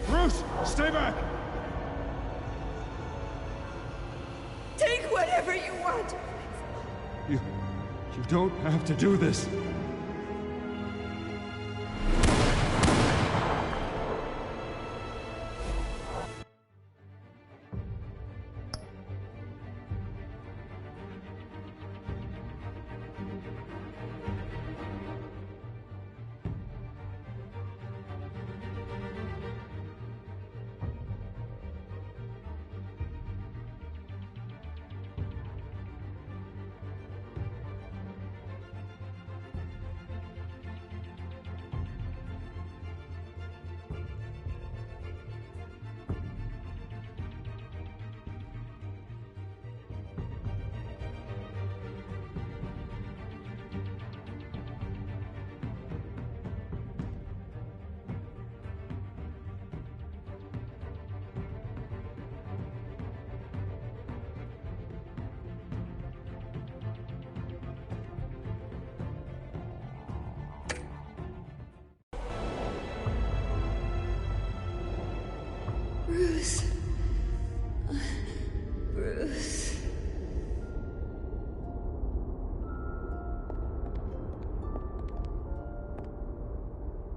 Bruce, stay back! Take whatever you want. You don't have to do this. Bruce. Bruce.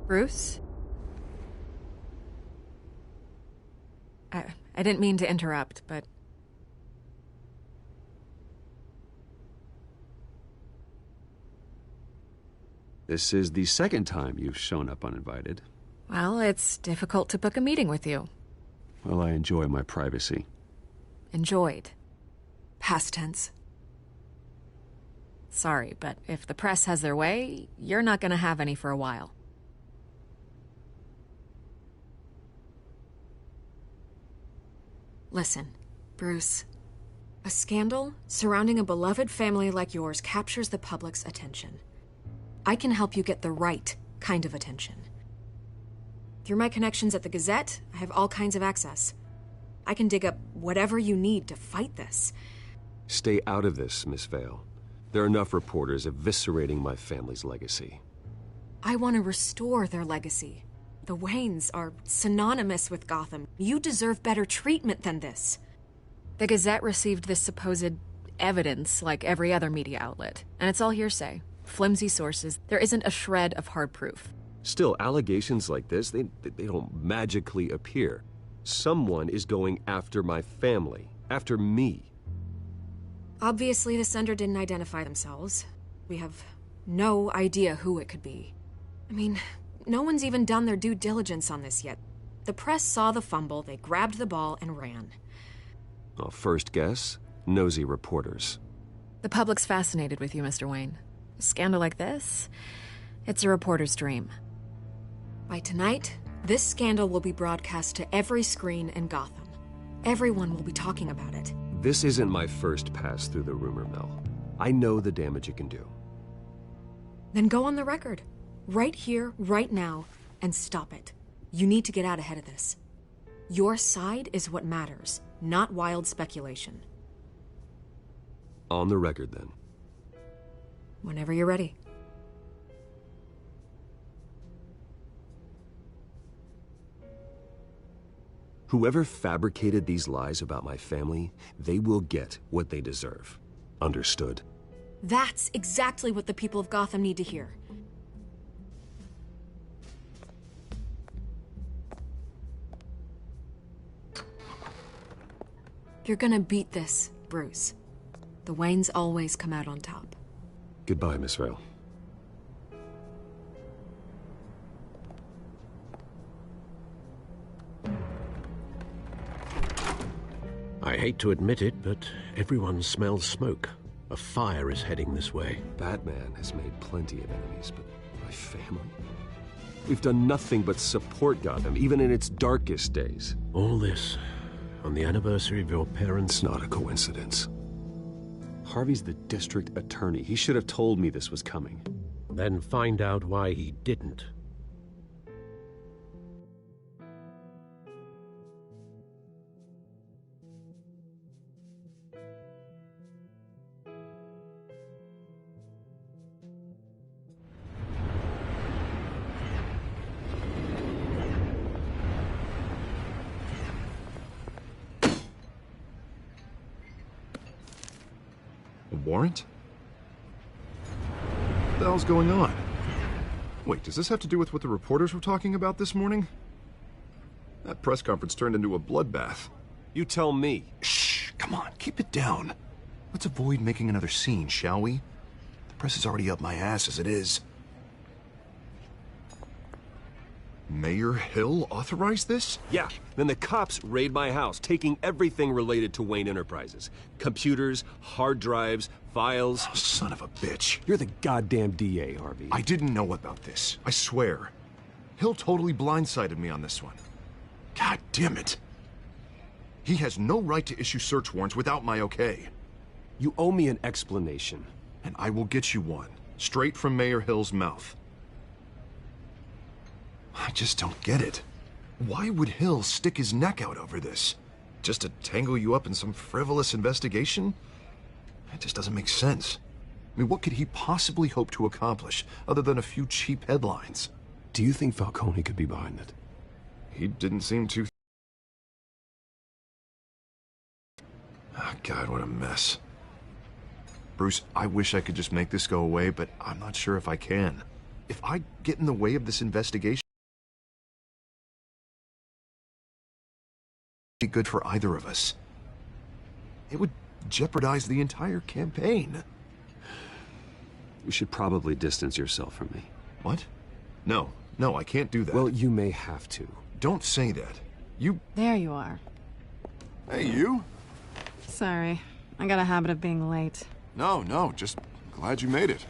Bruce? I didn't mean to interrupt, but... This is the second time you've shown up uninvited. Well, it's difficult to book a meeting with you. Well, I enjoy my privacy. Enjoyed. Past tense. Sorry, but if the press has their way, you're not gonna have any for a while. Listen, Bruce. A scandal surrounding a beloved family like yours captures the public's attention. I can help you get the right kind of attention. Through my connections at the Gazette, I have all kinds of access. I can dig up whatever you need to fight this. Stay out of this, Miss Vale. There are enough reporters eviscerating my family's legacy. I want to restore their legacy. The Waynes are synonymous with Gotham. You deserve better treatment than this. The Gazette received this supposed evidence like every other media outlet, and it's all hearsay. Flimsy sources. There isn't a shred of hard proof. Still, allegations like this, they don't magically appear. Someone is going after my family, after me. Obviously, the sender didn't identify themselves. We have no idea who it could be. I mean, no one's even done their due diligence on this yet. The press saw the fumble, they grabbed the ball and ran. Well, first guess, nosy reporters. The public's fascinated with you, Mr. Wayne. A scandal like this, it's a reporter's dream. By tonight, this scandal will be broadcast to every screen in Gotham. Everyone will be talking about it. This isn't my first pass through the rumor mill. I know the damage it can do. Then go on the record. Right here, right now, and stop it. You need to get out ahead of this. Your side is what matters, not wild speculation. On the record, then. Whenever you're ready. Whoever fabricated these lies about my family, they will get what they deserve. Understood? That's exactly what the people of Gotham need to hear. You're gonna beat this, Bruce. The Waynes always come out on top. Goodbye, Miss Vale. I hate to admit it, but everyone smells smoke. A fire is heading this way. Batman has made plenty of enemies, but my family? We've done nothing but support Gotham, even in its darkest days. All this on the anniversary of your parents'... It's not a coincidence. Harvey's the district attorney. He should have told me this was coming. Then find out why he didn't. Warrant? What the hell's going on? Wait, does this have to do with what the reporters were talking about this morning? That press conference turned into a bloodbath. You tell me. Shh, come on, keep it down. Let's avoid making another scene, shall we? The press is already up my ass as it is. Mayor Hill authorized this? Yeah, then the cops raid my house, taking everything related to Wayne Enterprises. Computers, hard drives, files. Oh, son of a bitch. You're the goddamn DA, Harvey. I didn't know about this, I swear. Hill totally blindsided me on this one. God damn it. He has no right to issue search warrants without my okay. You owe me an explanation. And I will get you one, straight from Mayor Hill's mouth. I just don't get it. Why would Hill stick his neck out over this? Just to tangle you up in some frivolous investigation? It just doesn't make sense. I mean, what could he possibly hope to accomplish other than a few cheap headlines? Do you think Falcone could be behind it? He didn't seem too... Oh, God, what a mess. Bruce, I wish I could just make this go away, but I'm not sure if I can. If I get in the way of this investigation, be good for either of us. It would jeopardize the entire campaign. You should probably distance yourself from me. What? No, I can't do that. Well, you may have to. Don't say that. You... There you are. Hey, you? Sorry. I got a habit of being late. No, just glad you made it.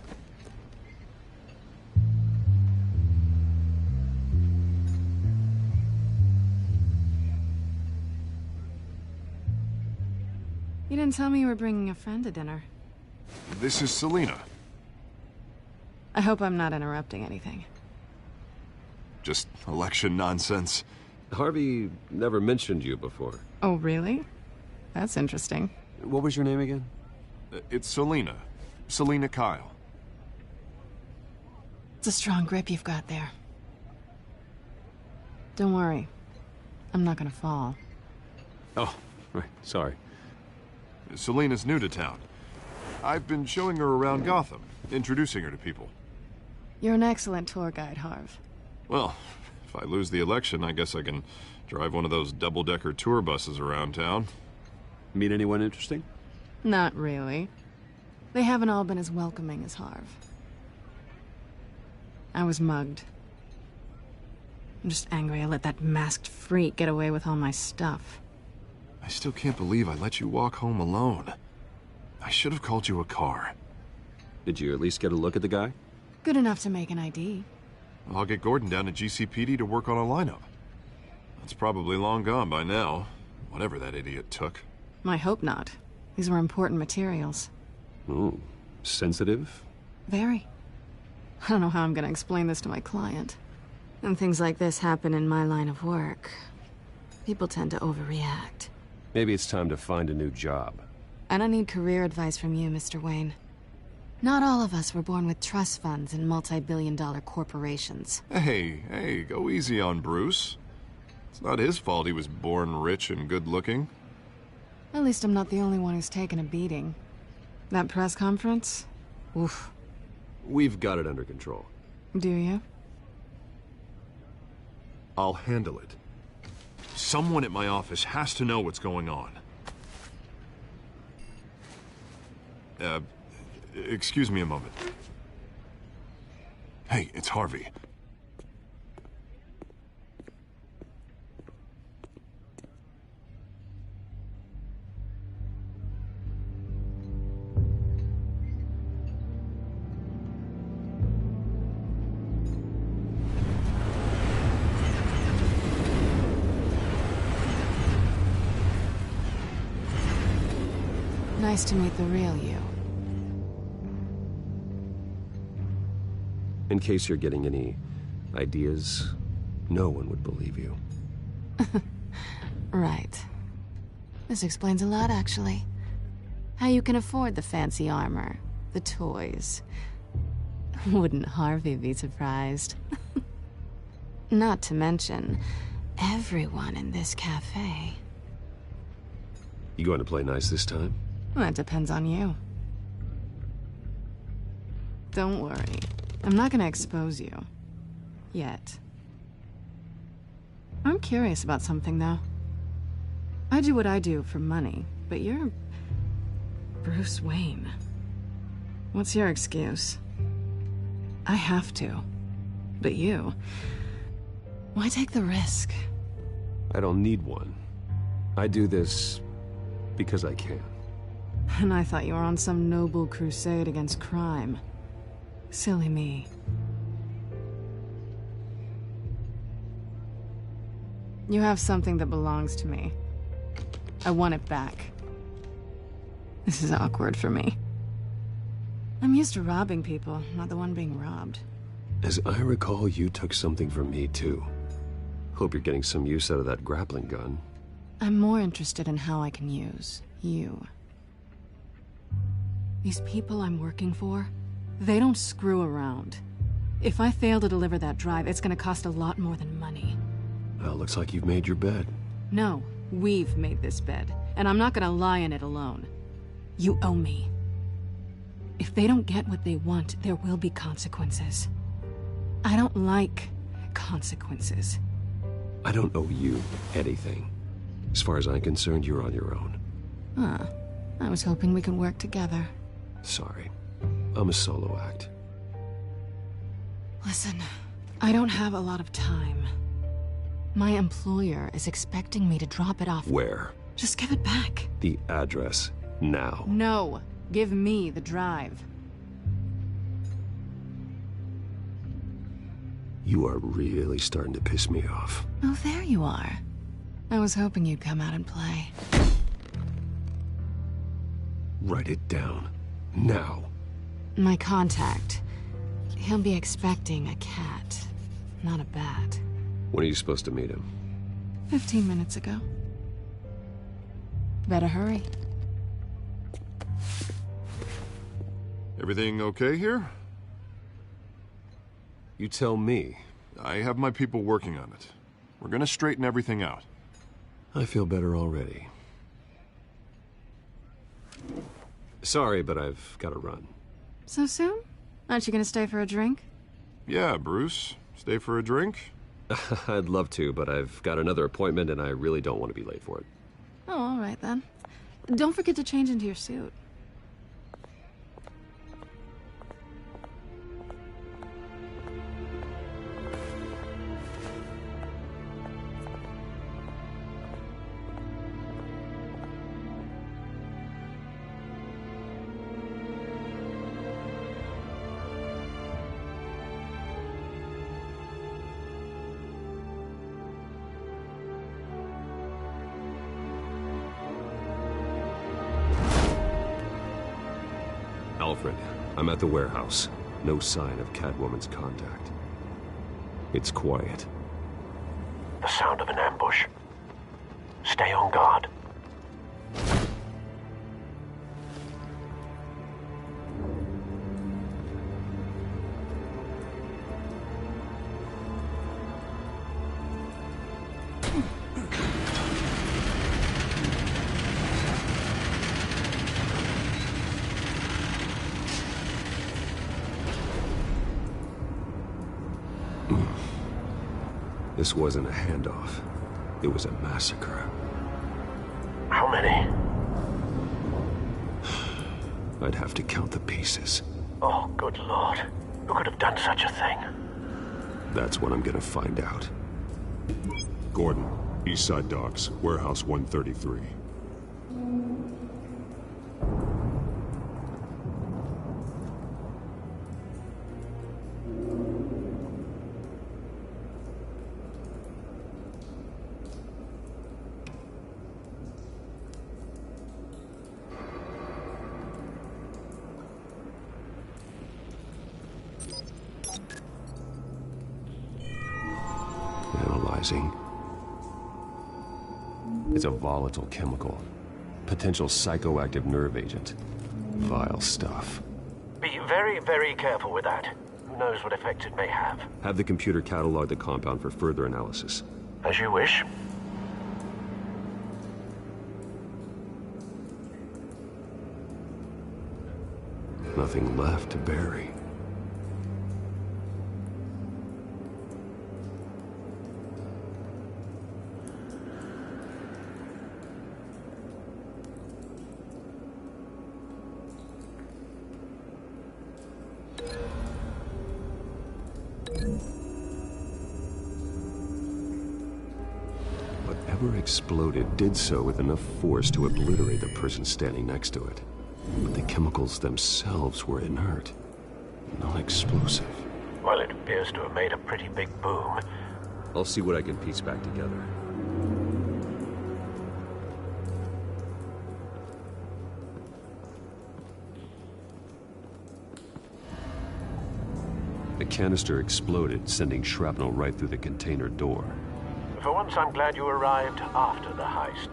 You didn't tell me you were bringing a friend to dinner. This is Selina. I hope I'm not interrupting anything. Just election nonsense. Harvey never mentioned you before. Oh, really? That's interesting. What was your name again? It's Selina. Selina Kyle. It's a strong grip you've got there. Don't worry. I'm not gonna fall. Oh, right. Sorry. Selina's new to town. I've been showing her around Gotham, introducing her to people. You're an excellent tour guide, Harv. Well, if I lose the election, I guess I can drive one of those double-decker tour buses around town. Meet anyone interesting? Not really. They haven't all been as welcoming as Harv. I was mugged. I'm just angry I let that masked freak get away with all my stuff. I still can't believe I let you walk home alone. I should have called you a car. Did you at least get a look at the guy? Good enough to make an ID. I'll get Gordon down to GCPD to work on a lineup. That's probably long gone by now, whatever that idiot took. I hope not. These were important materials. Ooh, sensitive? Very. I don't know how I'm gonna explain this to my client. And things like this happen in my line of work. People tend to overreact. Maybe it's time to find a new job. I don't need career advice from you, Mr. Wayne. Not all of us were born with trust funds and multi-billion-dollar corporations. Hey, go easy on Bruce. It's not his fault he was born rich and good-looking. At least I'm not the only one who's taken a beating. That press conference? Oof. We've got it under control. Do you? I'll handle it. Someone at my office has to know what's going on. Excuse me a moment. Hey, it's Harvey. Nice to meet the real you. In case you're getting any ideas, no one would believe you. Right. This explains a lot, actually. How you can afford the fancy armor, the toys. Wouldn't Harvey be surprised? Not to mention, everyone in this cafe. You going to play nice this time? That depends on you. Don't worry. I'm not gonna expose you. Yet. I'm curious about something, though. I do what I do for money, but you're... Bruce Wayne. What's your excuse? I have to. But you... Why take the risk? I don't need one. I do this because I can. And I thought you were on some noble crusade against crime. Silly me. You have something that belongs to me. I want it back. This is awkward for me. I'm used to robbing people, not the one being robbed. As I recall, you took something from me, too. Hope you're getting some use out of that grappling gun. I'm more interested in how I can use you. These people I'm working for, they don't screw around. If I fail to deliver that drive, it's gonna cost a lot more than money. Well, looks like you've made your bed. No, we've made this bed, and I'm not gonna lie in it alone. You owe me. If they don't get what they want, there will be consequences. I don't like consequences. I don't owe you anything. As far as I'm concerned, you're on your own. Huh. I was hoping we could work together. Sorry. I'm a solo act. Listen, I don't have a lot of time. My employer is expecting me to drop it off. Where? Just give it back. The address, now. No. Give me the drive. You are really starting to piss me off. Oh, there you are. I was hoping you'd come out and play. Write it down. Now. My contact. He'll be expecting a cat, not a bat. When are you supposed to meet him? 15 minutes ago. Better hurry. Everything okay here? You tell me. I have my people working on it. We're gonna straighten everything out. I feel better already. Sorry, but I've got to run. So soon? Aren't you gonna stay for a drink? Yeah, Bruce. Stay for a drink? I'd love to, but I've got another appointment and I really don't want to be late for it. Oh, all right then. Don't forget to change into your suit. Alfred, I'm at the warehouse. No sign of Catwoman's contact. It's quiet. The sound of an ambush. Stay on guard. This wasn't a handoff. It was a massacre. How many? I'd have to count the pieces. Oh, good Lord. Who could have done such a thing? That's what I'm gonna find out. Gordon, Eastside Docks, Warehouse 133. Analyzing. It's a volatile chemical. Potential psychoactive nerve agent. Vile stuff. Be very, very careful with that. Who knows what effects it may have. Have the computer catalog the compound for further analysis. As you wish. Nothing left to bury. Whatever exploded did so with enough force to obliterate the person standing next to it. But the chemicals themselves were inert, non-explosive. Well, it appears to have made a pretty big boom. I'll see what I can piece back together. The canister exploded, sending shrapnel right through the container door. For once, I'm glad you arrived after the heist.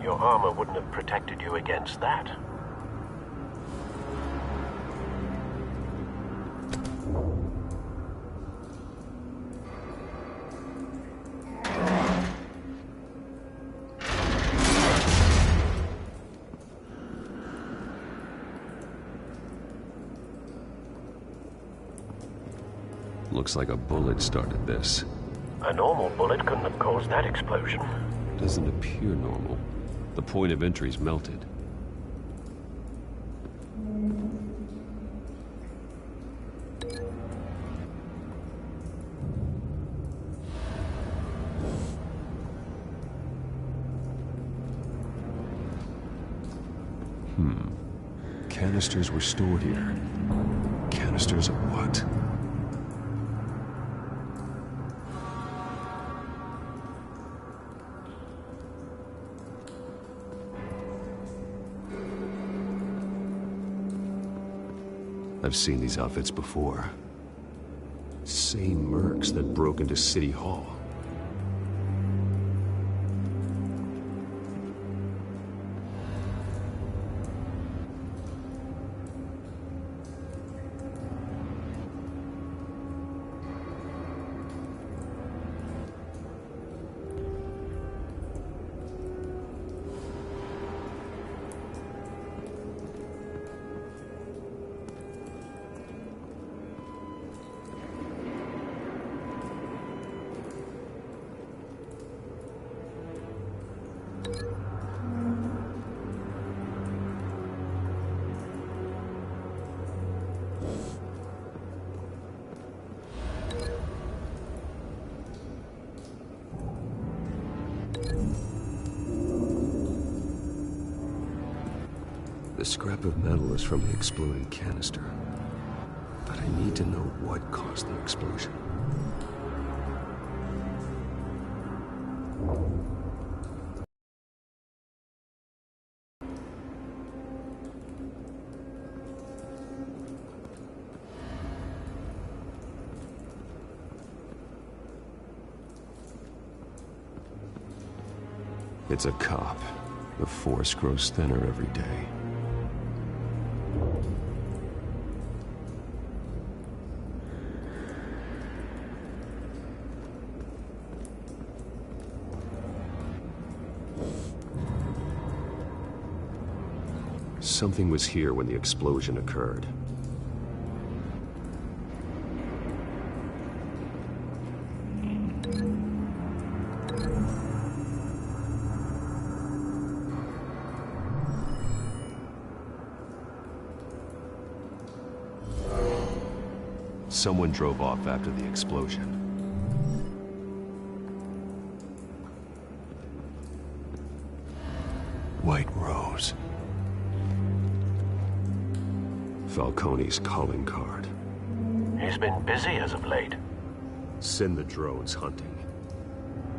Your armor wouldn't have protected you against that. Looks like a bullet started this. A normal bullet couldn't have caused that explosion. Doesn't appear normal. The point of entry's melted. Canisters were stored here. Canisters of what? I've seen these outfits before. Same mercs that broke into City Hall. The scrap of metal is from the exploding canister. But I need to know what caused the explosion. It's a cop. The force grows thinner every day. Something was here when the explosion occurred. Someone drove off after the explosion. White Rose. Falcone's calling card. He's been busy as of late. Send the drones hunting.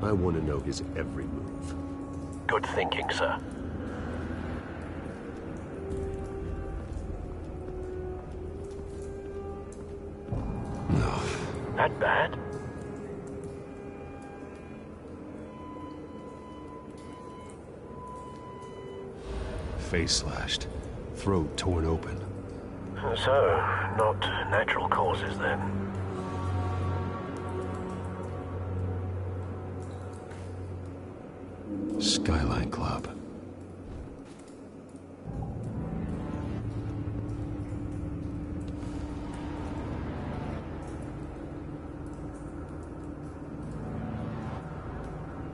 I want to know his every move. Good thinking, sir. No. That bad? Face slashed. Throat torn open. So, not natural causes then. Skyline Club.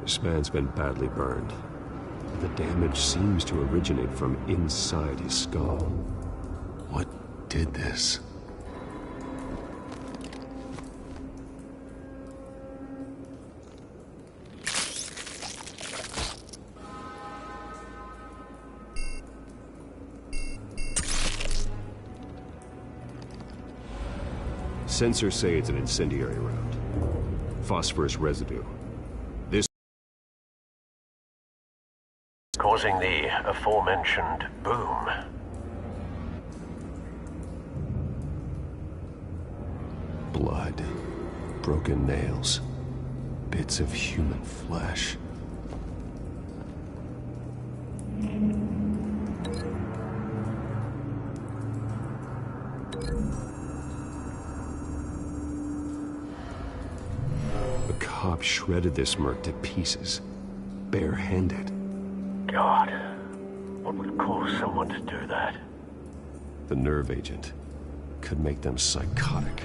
This man's been badly burned. The damage seems to originate from inside his skull. What did this? Sensors say it's an incendiary round. Phosphorus residue. This causing the aforementioned boom. Blood, broken nails, bits of human flesh. A cop shredded this merc to pieces, barehanded. God, what would cause someone to do that? The nerve agent could make them psychotic.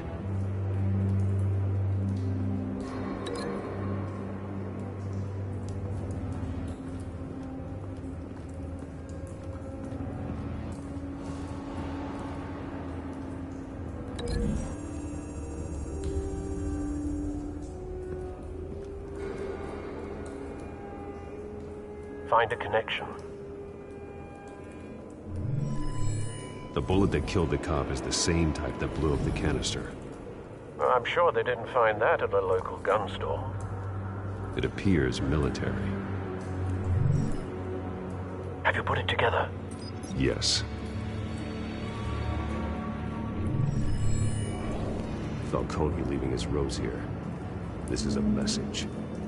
Find a connection. The bullet that killed the cop is the same type that blew up the canister. Well, I'm sure they didn't find that at a local gun store. It appears military. Have you put it together? Yes. Falcone leaving his rose here. This is a message.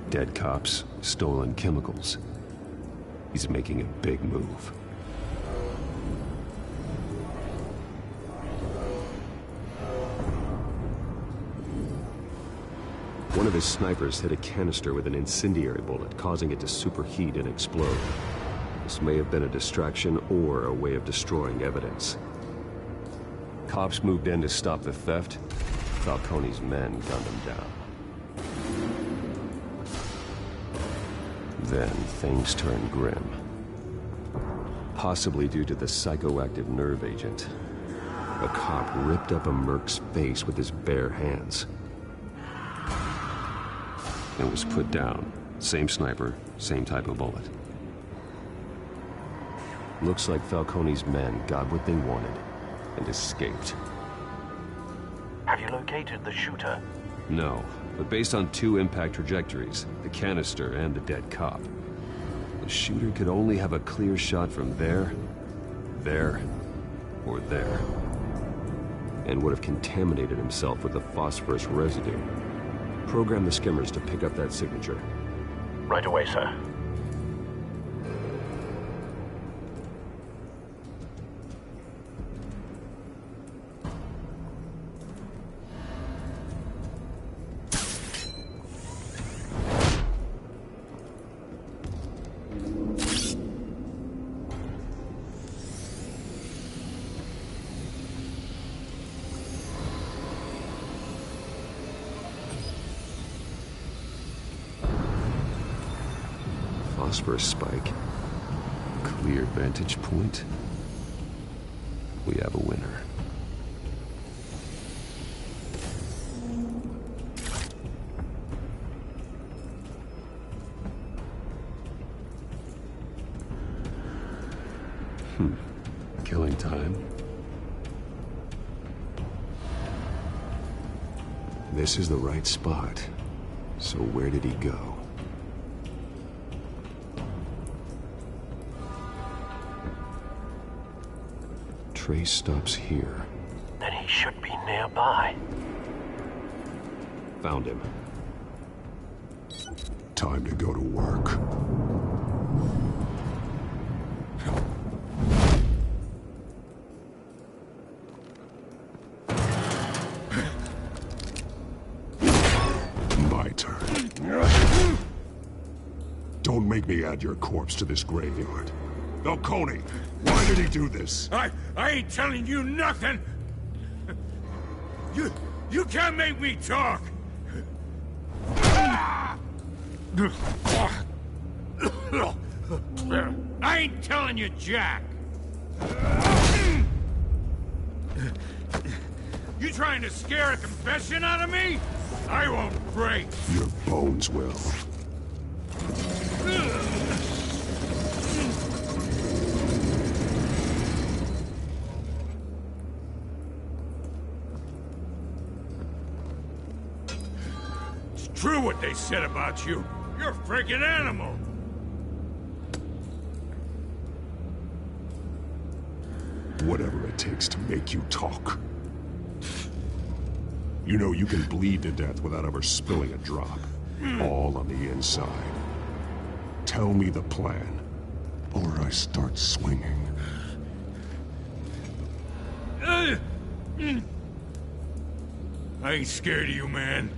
Dead cops, stolen chemicals. He's making a big move. One of his snipers hit a canister with an incendiary bullet, causing it to superheat and explode. This may have been a distraction or a way of destroying evidence. Cops moved in to stop the theft. Falcone's men gunned him down. Then things turned grim. Possibly due to the psychoactive nerve agent. A cop ripped up a merc's face with his bare hands. And was put down. Same sniper, same type of bullet. Looks like Falcone's men got what they wanted and escaped. Have you located the shooter? No, but based on two impact trajectories, the canister and the dead cop, the shooter could only have a clear shot from there, or there, and would have contaminated himself with the phosphorus residue. Program the skimmers to pick up that signature. Right away, sir. Phosphorus spike. Clear vantage point. We have a winner. Killing time. This is the right spot. So where did he go? Trace stops here. Then he should be nearby. Found him. Time to go to work. My turn. Don't make me add your corpse to this graveyard. Falcone, why did he do this? I ain't telling you nothing! You can't make me talk! I ain't telling you jack! You trying to scare a confession out of me? I won't break! Your bones will. True what they said about you. You're a freaking animal. Whatever it takes to make you talk. You know you can bleed to death without ever spilling a drop. All on the inside. Tell me the plan, or I start swinging. I ain't scared of you, man.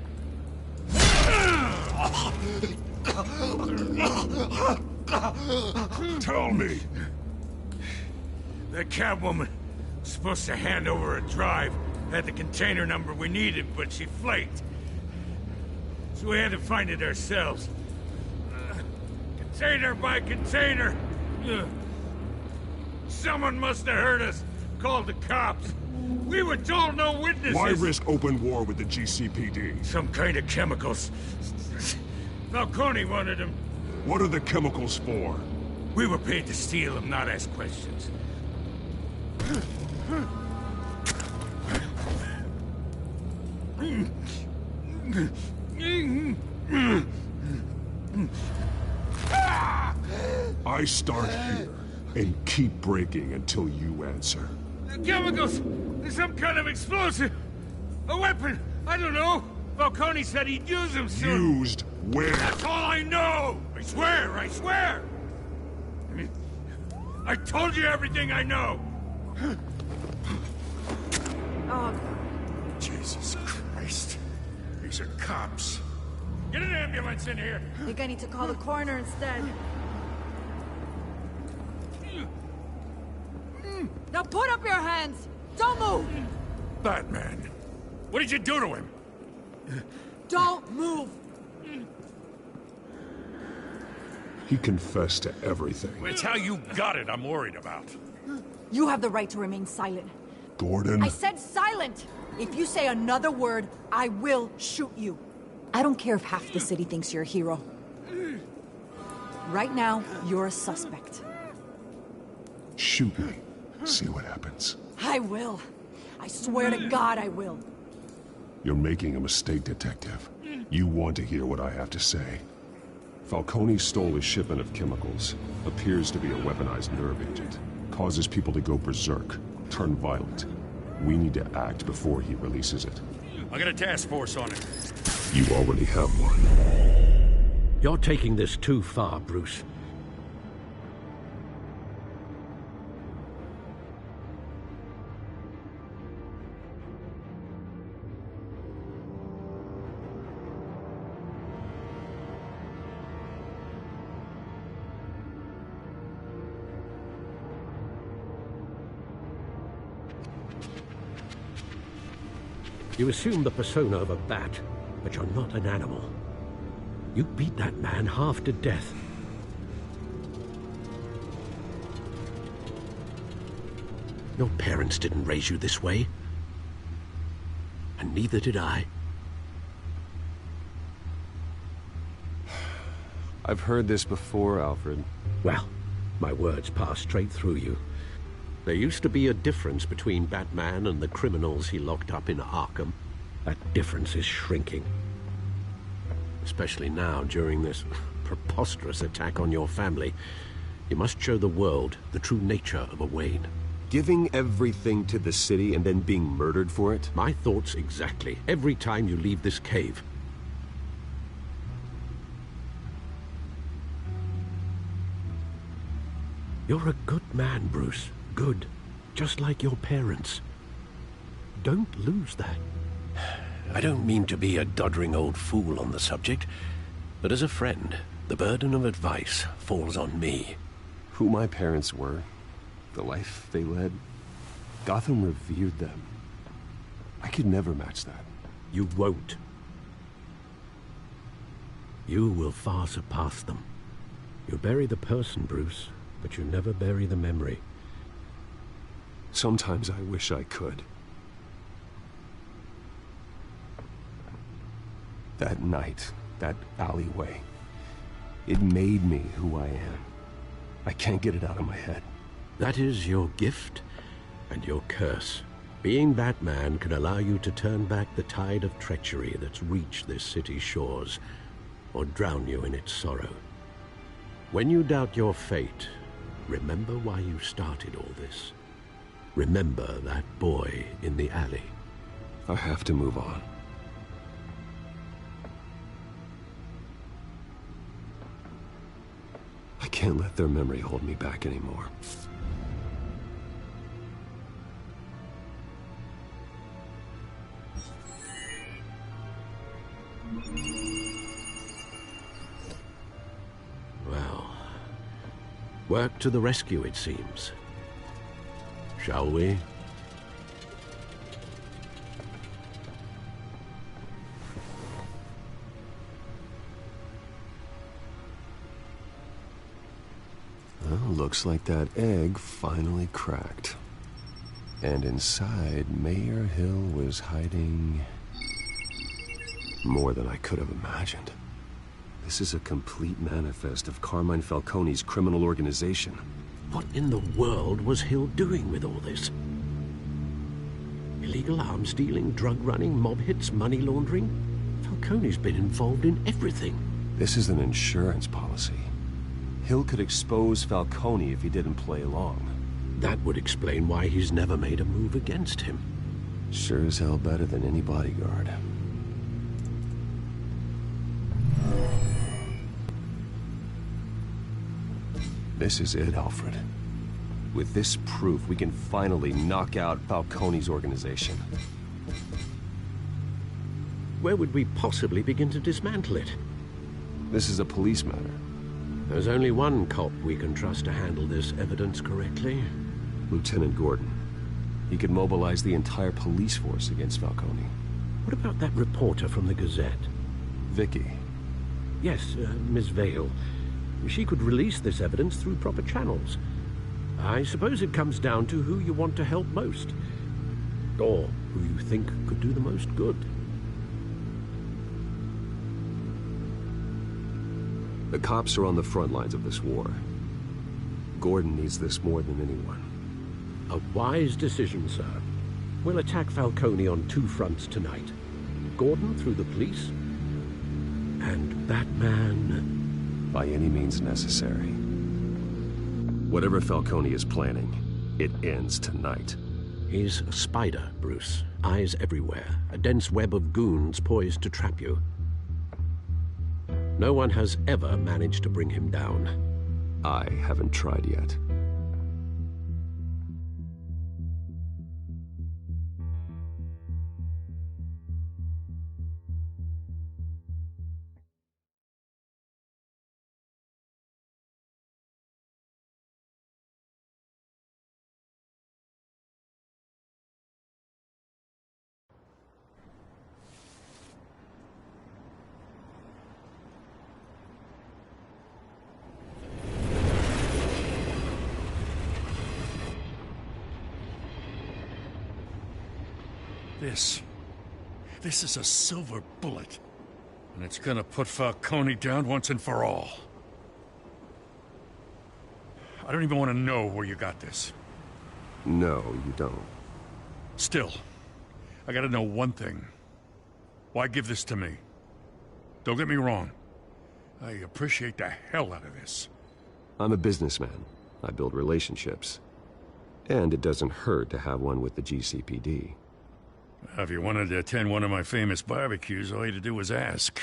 Tell me. That Catwoman was supposed to hand over a drive. Had the container number we needed, but she flaked. So we had to find it ourselves. Container by container. Someone must have heard us. Called the cops. We were told no witnesses. Why risk open war with the GCPD? Some kind of chemicals. Falcone wanted them. What are the chemicals for? We were paid to steal them, not ask questions. I start here and keep breaking until you answer. The chemicals! There's some kind of explosive! A weapon! I don't know. Falcone said he'd use him soon. Used where? That's all I know! I swear, I swear! I told you everything I know! Oh. Jesus Christ. These are cops. Get an ambulance in here! I think I need to call the coroner instead. Now put up your hands! Don't move! Batman, what did you do to him? Don't move! He confessed to everything. It's how you got it I'm worried about. You have the right to remain silent. Gordon? I said silent! If you say another word, I will shoot you. I don't care if half the city thinks you're a hero. Right now, you're a suspect. Shoot me. See what happens. I will. I swear to God I will. You're making a mistake, Detective. You want to hear what I have to say. Falcone stole a shipment of chemicals. Appears to be a weaponized nerve agent. Causes people to go berserk, turn violent. We need to act before he releases it. I got a task force on it. You already have one. You're taking this too far, Bruce. You assume the persona of a bat, but you're not an animal. You beat that man half to death. Your parents didn't raise you this way. And neither did I. I've heard this before, Alfred. Well, my words pass straight through you. There used to be a difference between Batman and the criminals he locked up in Arkham. That difference is shrinking. Especially now, during this preposterous attack on your family. You must show the world the true nature of a Wayne. Giving everything to the city and then being murdered for it? My thoughts exactly. Every time you leave this cave. You're a good man, Bruce. Good. Just like your parents. Don't lose that. I don't mean to be a doddering old fool on the subject, but as a friend, the burden of advice falls on me. Who my parents were, the life they led, Gotham revered them. I could never match that. You won't. You will far surpass them. You bury the person, Bruce, but you never bury the memory. Sometimes I wish I could. That night, that alleyway, it made me who I am. I can't get it out of my head. That is your gift and your curse. Being Batman can allow you to turn back the tide of treachery that's reached this city's shores, or drown you in its sorrow. When you doubt your fate, remember why you started all this. Remember that boy in the alley. I have to move on. I can't let their memory hold me back anymore. Well, work to the rescue, it seems. Shall we? Well, looks like that egg finally cracked. And inside, Mayor Hill was hiding more than I could have imagined. This is a complete manifest of Carmine Falcone's criminal organization. What in the world was Hill doing with all this? Illegal arms dealing, drug running, mob hits, money laundering? Falcone's been involved in everything. This is an insurance policy. Hill could expose Falcone if he didn't play along. That would explain why he's never made a move against him. Sure as hell better than any bodyguard. This is it, Alfred. With this proof, we can finally knock out Falcone's organization. Where would we possibly begin to dismantle it? This is a police matter. There's only one cop we can trust to handle this evidence correctly. Lieutenant Gordon. He could mobilize the entire police force against Falcone. What about that reporter from the Gazette? Vicky. Yes, Miss Vale. She could release this evidence through proper channels. I suppose it comes down to who you want to help most. Or who you think could do the most good. The cops are on the front lines of this war. Gordon needs this more than anyone. A wise decision, sir. We'll attack Falcone on two fronts tonight. Gordon through the police, and Batman... by any means necessary. Whatever Falcone is planning, it ends tonight. He's a spider, Bruce. Eyes everywhere. A dense web of goons poised to trap you. No one has ever managed to bring him down. I haven't tried yet. This is a silver bullet. And it's gonna put Falcone down once and for all. I don't even want to know where you got this. No, you don't. Still, I gotta know one thing. Why give this to me? Don't get me wrong. I appreciate the hell out of this. I'm a businessman. I build relationships. And it doesn't hurt to have one with the GCPD. If you wanted to attend one of my famous barbecues, all you had to do was ask.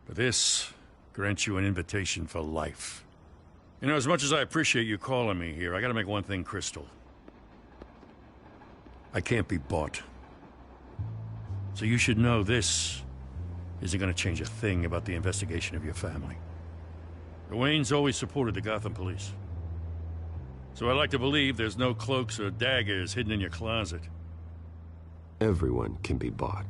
But this grants you an invitation for life. You know, as much as I appreciate you calling me here, I gotta make one thing crystal. I can't be bought. So you should know this isn't gonna change a thing about the investigation of your family. The Waynes always supported the Gotham police. So I like to believe there's no cloaks or daggers hidden in your closet. Everyone can be bought.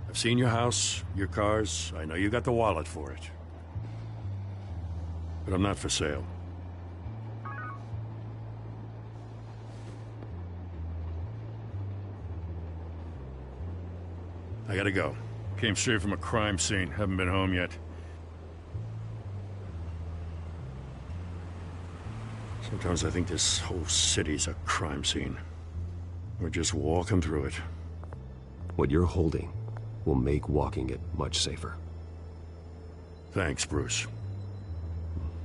I've seen your house, your cars. I know you got the wallet for it. But I'm not for sale. I gotta go. Came straight from a crime scene. Haven't been home yet. Sometimes I think this whole city's a crime scene. We're just walking through it. What you're holding will make walking it much safer. Thanks, Bruce.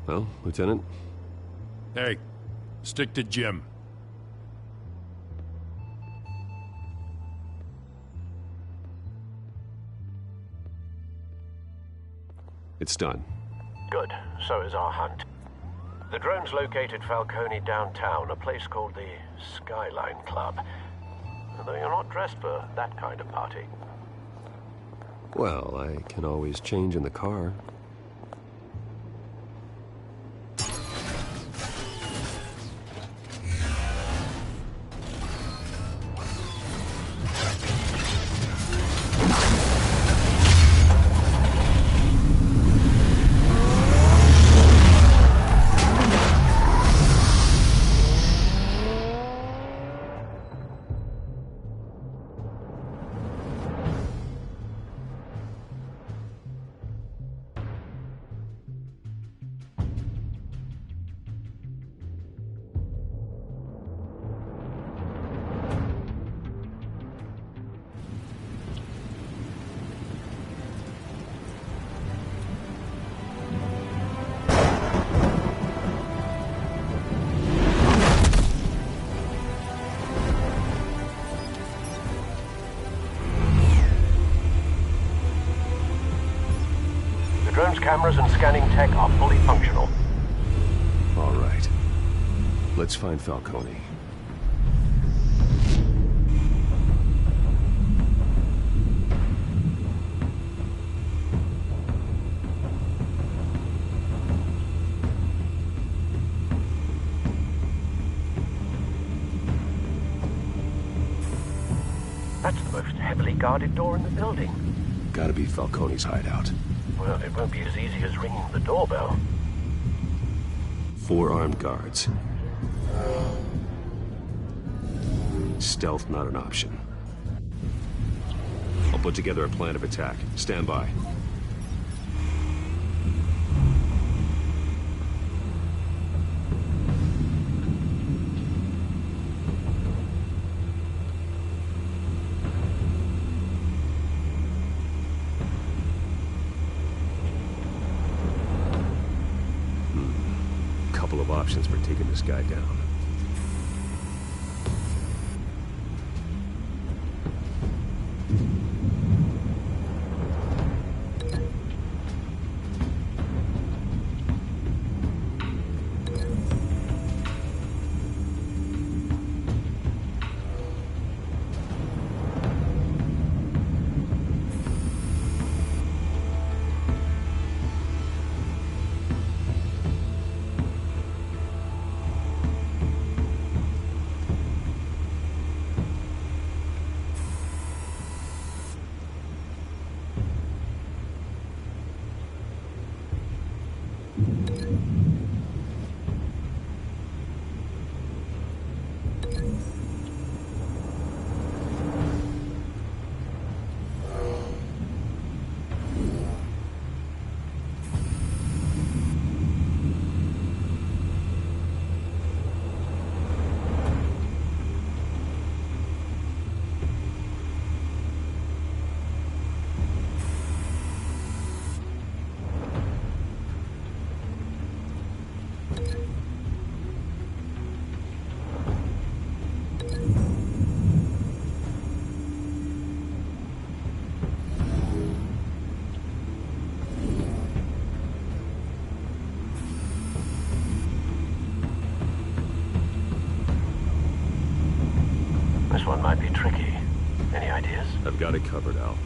Well, Lieutenant? Hey, stick to Jim. It's done. Good. So is our hunt. The drones located Falcone downtown, a place called the Skyline Club. Though you're not dressed for that kind of party. Well, I can always change in the car. cameras and scanning tech are fully functional. All right. Let's find Falcone. That's the most heavily guarded door in the building. Gotta be Falcone's hideout. Well, it won't be as easy as ringing the doorbell. 4 armed guards. Stealth not an option. I'll put together a plan of attack. Stand by. Couple of options for taking this guy down. This one might be tricky. Any ideas? I've got it covered, Al.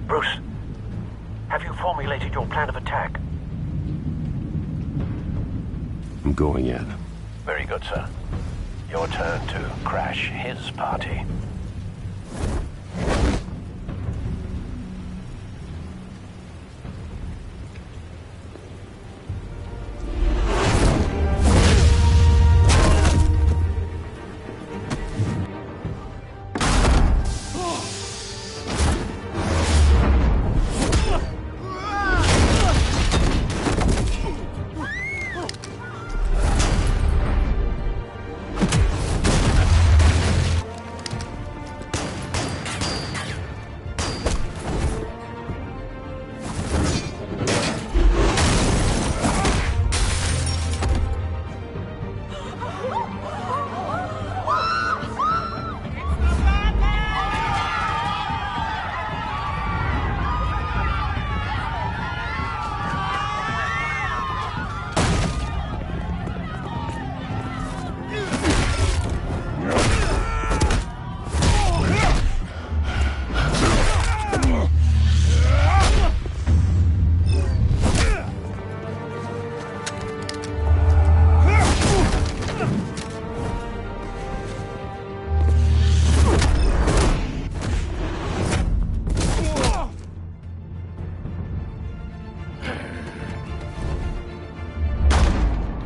Bruce, have you formulated your plan of attack? I'm going in. Very good, sir. Your turn to crash his party.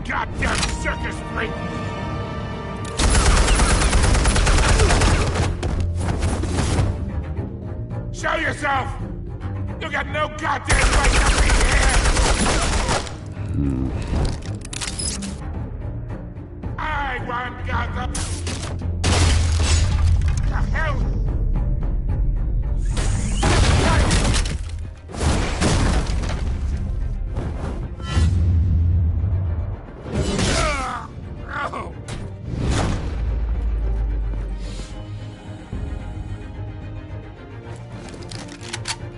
Goddamn circus freak! Show yourself! You got no goddamn right to be here! I want Gotham! The hell?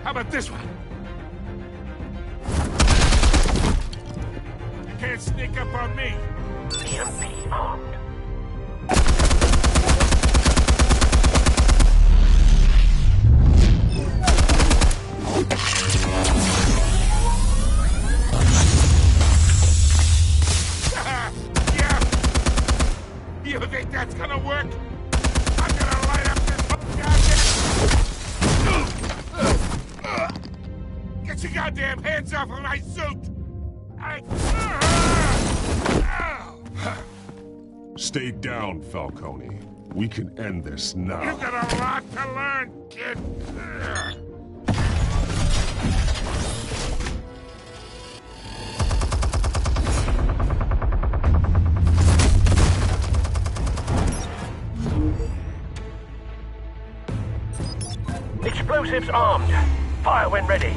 How about this one? You can't sneak up on me. EMP armed. Yeah. You think that's gonna work? I'm gonna light up this whole goddamn... Get your goddamn hands off of my suit! Stay down, Falcone. We can end this now. You've got a lot to learn, kid. Explosives armed. Fire when ready.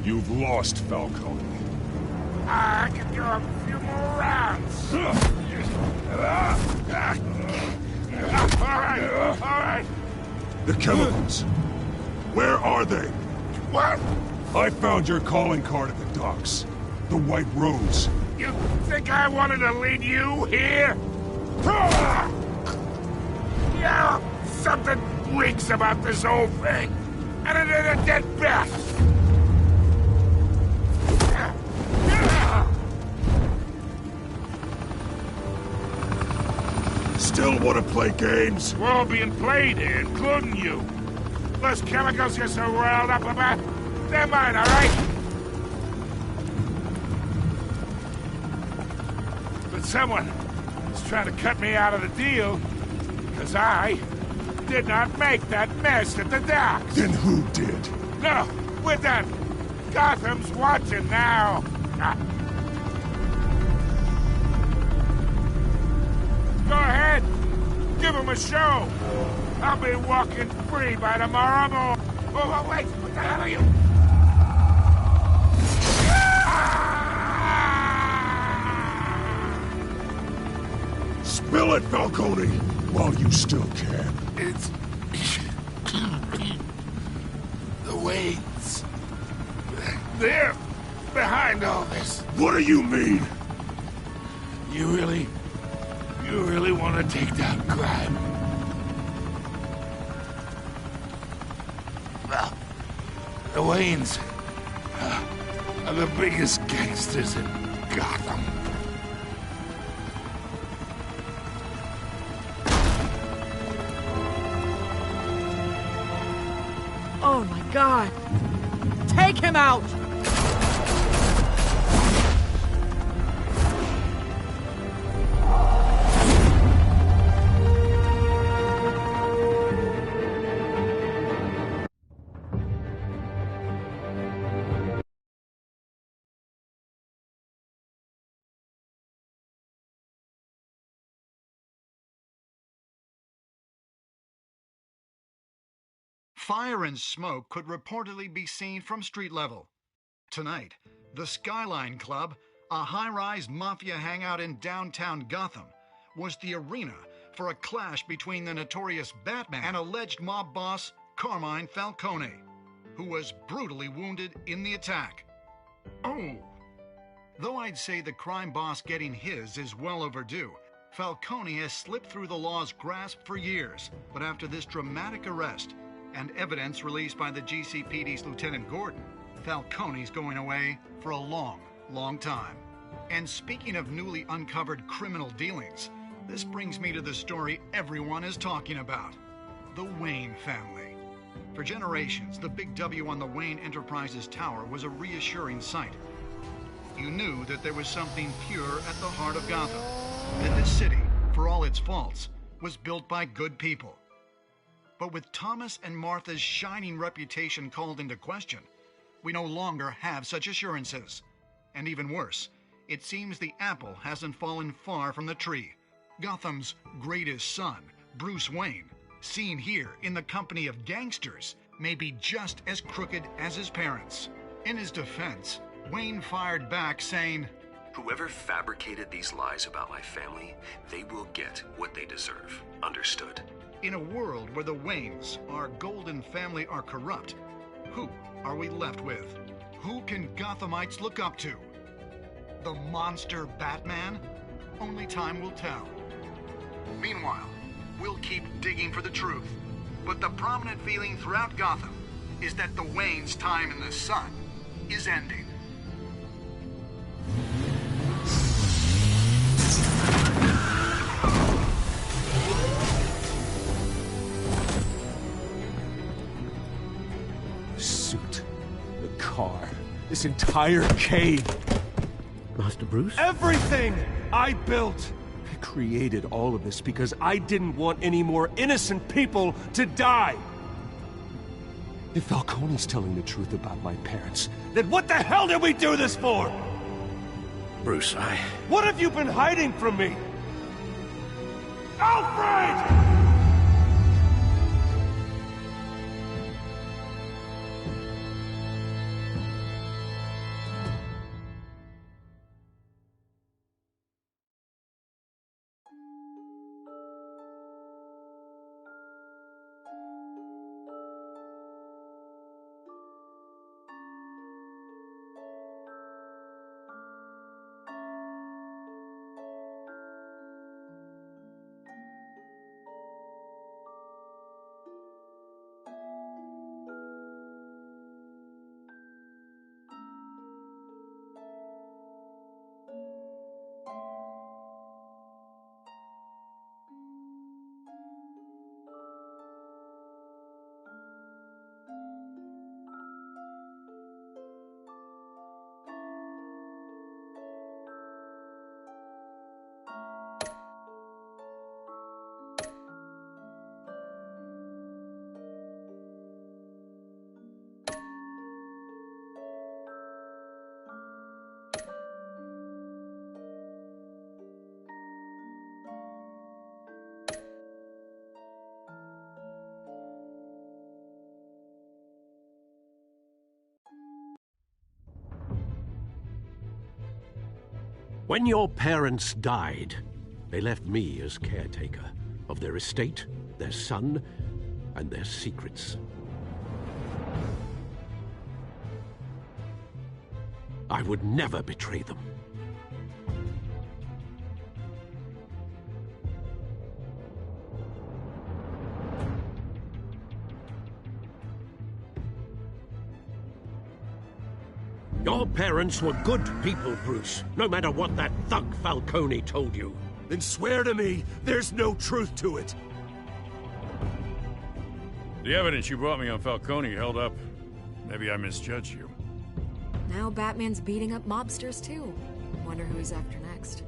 You've lost, Falcone. I can go a few more rounds. All right. The chemicals. Where are they? What? I found your calling card at the docks. The White Rose. You think I wanted to lead you here? Yeah, something reeks about this whole thing. And it is a dead bat. Still want to play games? We're all being played here, including you. Those chemicals you're so riled up about, they're mine, all right? But someone is trying to cut me out of the deal, because I did not make that mess at the docks. Then who did? No, we're done. Gotham's watching now. Go ahead. Give him a show. I'll be walking free by tomorrow morning. Oh, wait. What the hell are you? Spill it, Falcone, while you still can. It's... the Waynes. They're behind all this. What do you mean? You really want to take down crime? Well, the Waynes are the biggest gangsters in Gotham. Oh my God! Take him out! Fire and smoke could reportedly be seen from street level. Tonight, the Skyline Club, a high-rise mafia hangout in downtown Gotham, was the arena for a clash between the notorious Batman and alleged mob boss Carmine Falcone, who was brutally wounded in the attack. Oh! Though I'd say the crime boss getting his is well overdue, Falcone has slipped through the law's grasp for years, but after this dramatic arrest and evidence released by the GCPD's Lieutenant Gordon, Falcone's going away for a long, long time. And speaking of newly uncovered criminal dealings, This brings me to the story everyone is talking about. The Wayne family. For generations, the big W on the Wayne Enterprises tower was a reassuring sight. You knew that there was something pure at the heart of Gotham. That this city, for all its faults, was built by good people. But with Thomas and Martha's shining reputation called into question, we no longer have such assurances. And even worse, it seems the apple hasn't fallen far from the tree. Gotham's greatest son, Bruce Wayne, seen here in the company of gangsters, may be just as crooked as his parents. In his defense, Wayne fired back saying, "Whoever fabricated these lies about my family, they will get what they deserve. Understood?" In a world where the Waynes, our golden family, are corrupt, who are we left with? Who can Gothamites look up to? The monster Batman? Only time will tell. Meanwhile, we'll keep digging for the truth. But the prominent feeling throughout Gotham is that the Waynes' time in the sun is ending. The suit, the car, this entire cave. Master Bruce? Everything I built! I created all of this because I didn't want any more innocent people to die! If Falcone's telling the truth about my parents, then what the hell did we do this for? Bruce, What have you been hiding from me? Alfred! When your parents died, they left me as caretaker of their estate, their son, and their secrets. I would never betray them. Your parents were good people, Bruce, no matter what that thug Falcone told you. Then swear to me there's no truth to it. The evidence you brought me on Falcone held up. Maybe I misjudged you. Now Batman's beating up mobsters too. Wonder who he's after next.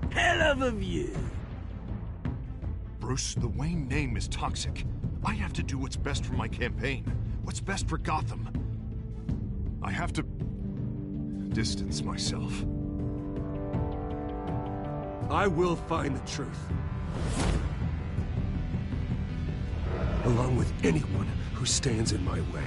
Hell of a view. Bruce, the Wayne name is toxic. I have to do what's best for my campaign. What's best for Gotham. I have to distance myself. I will find the truth. Along with anyone who stands in my way.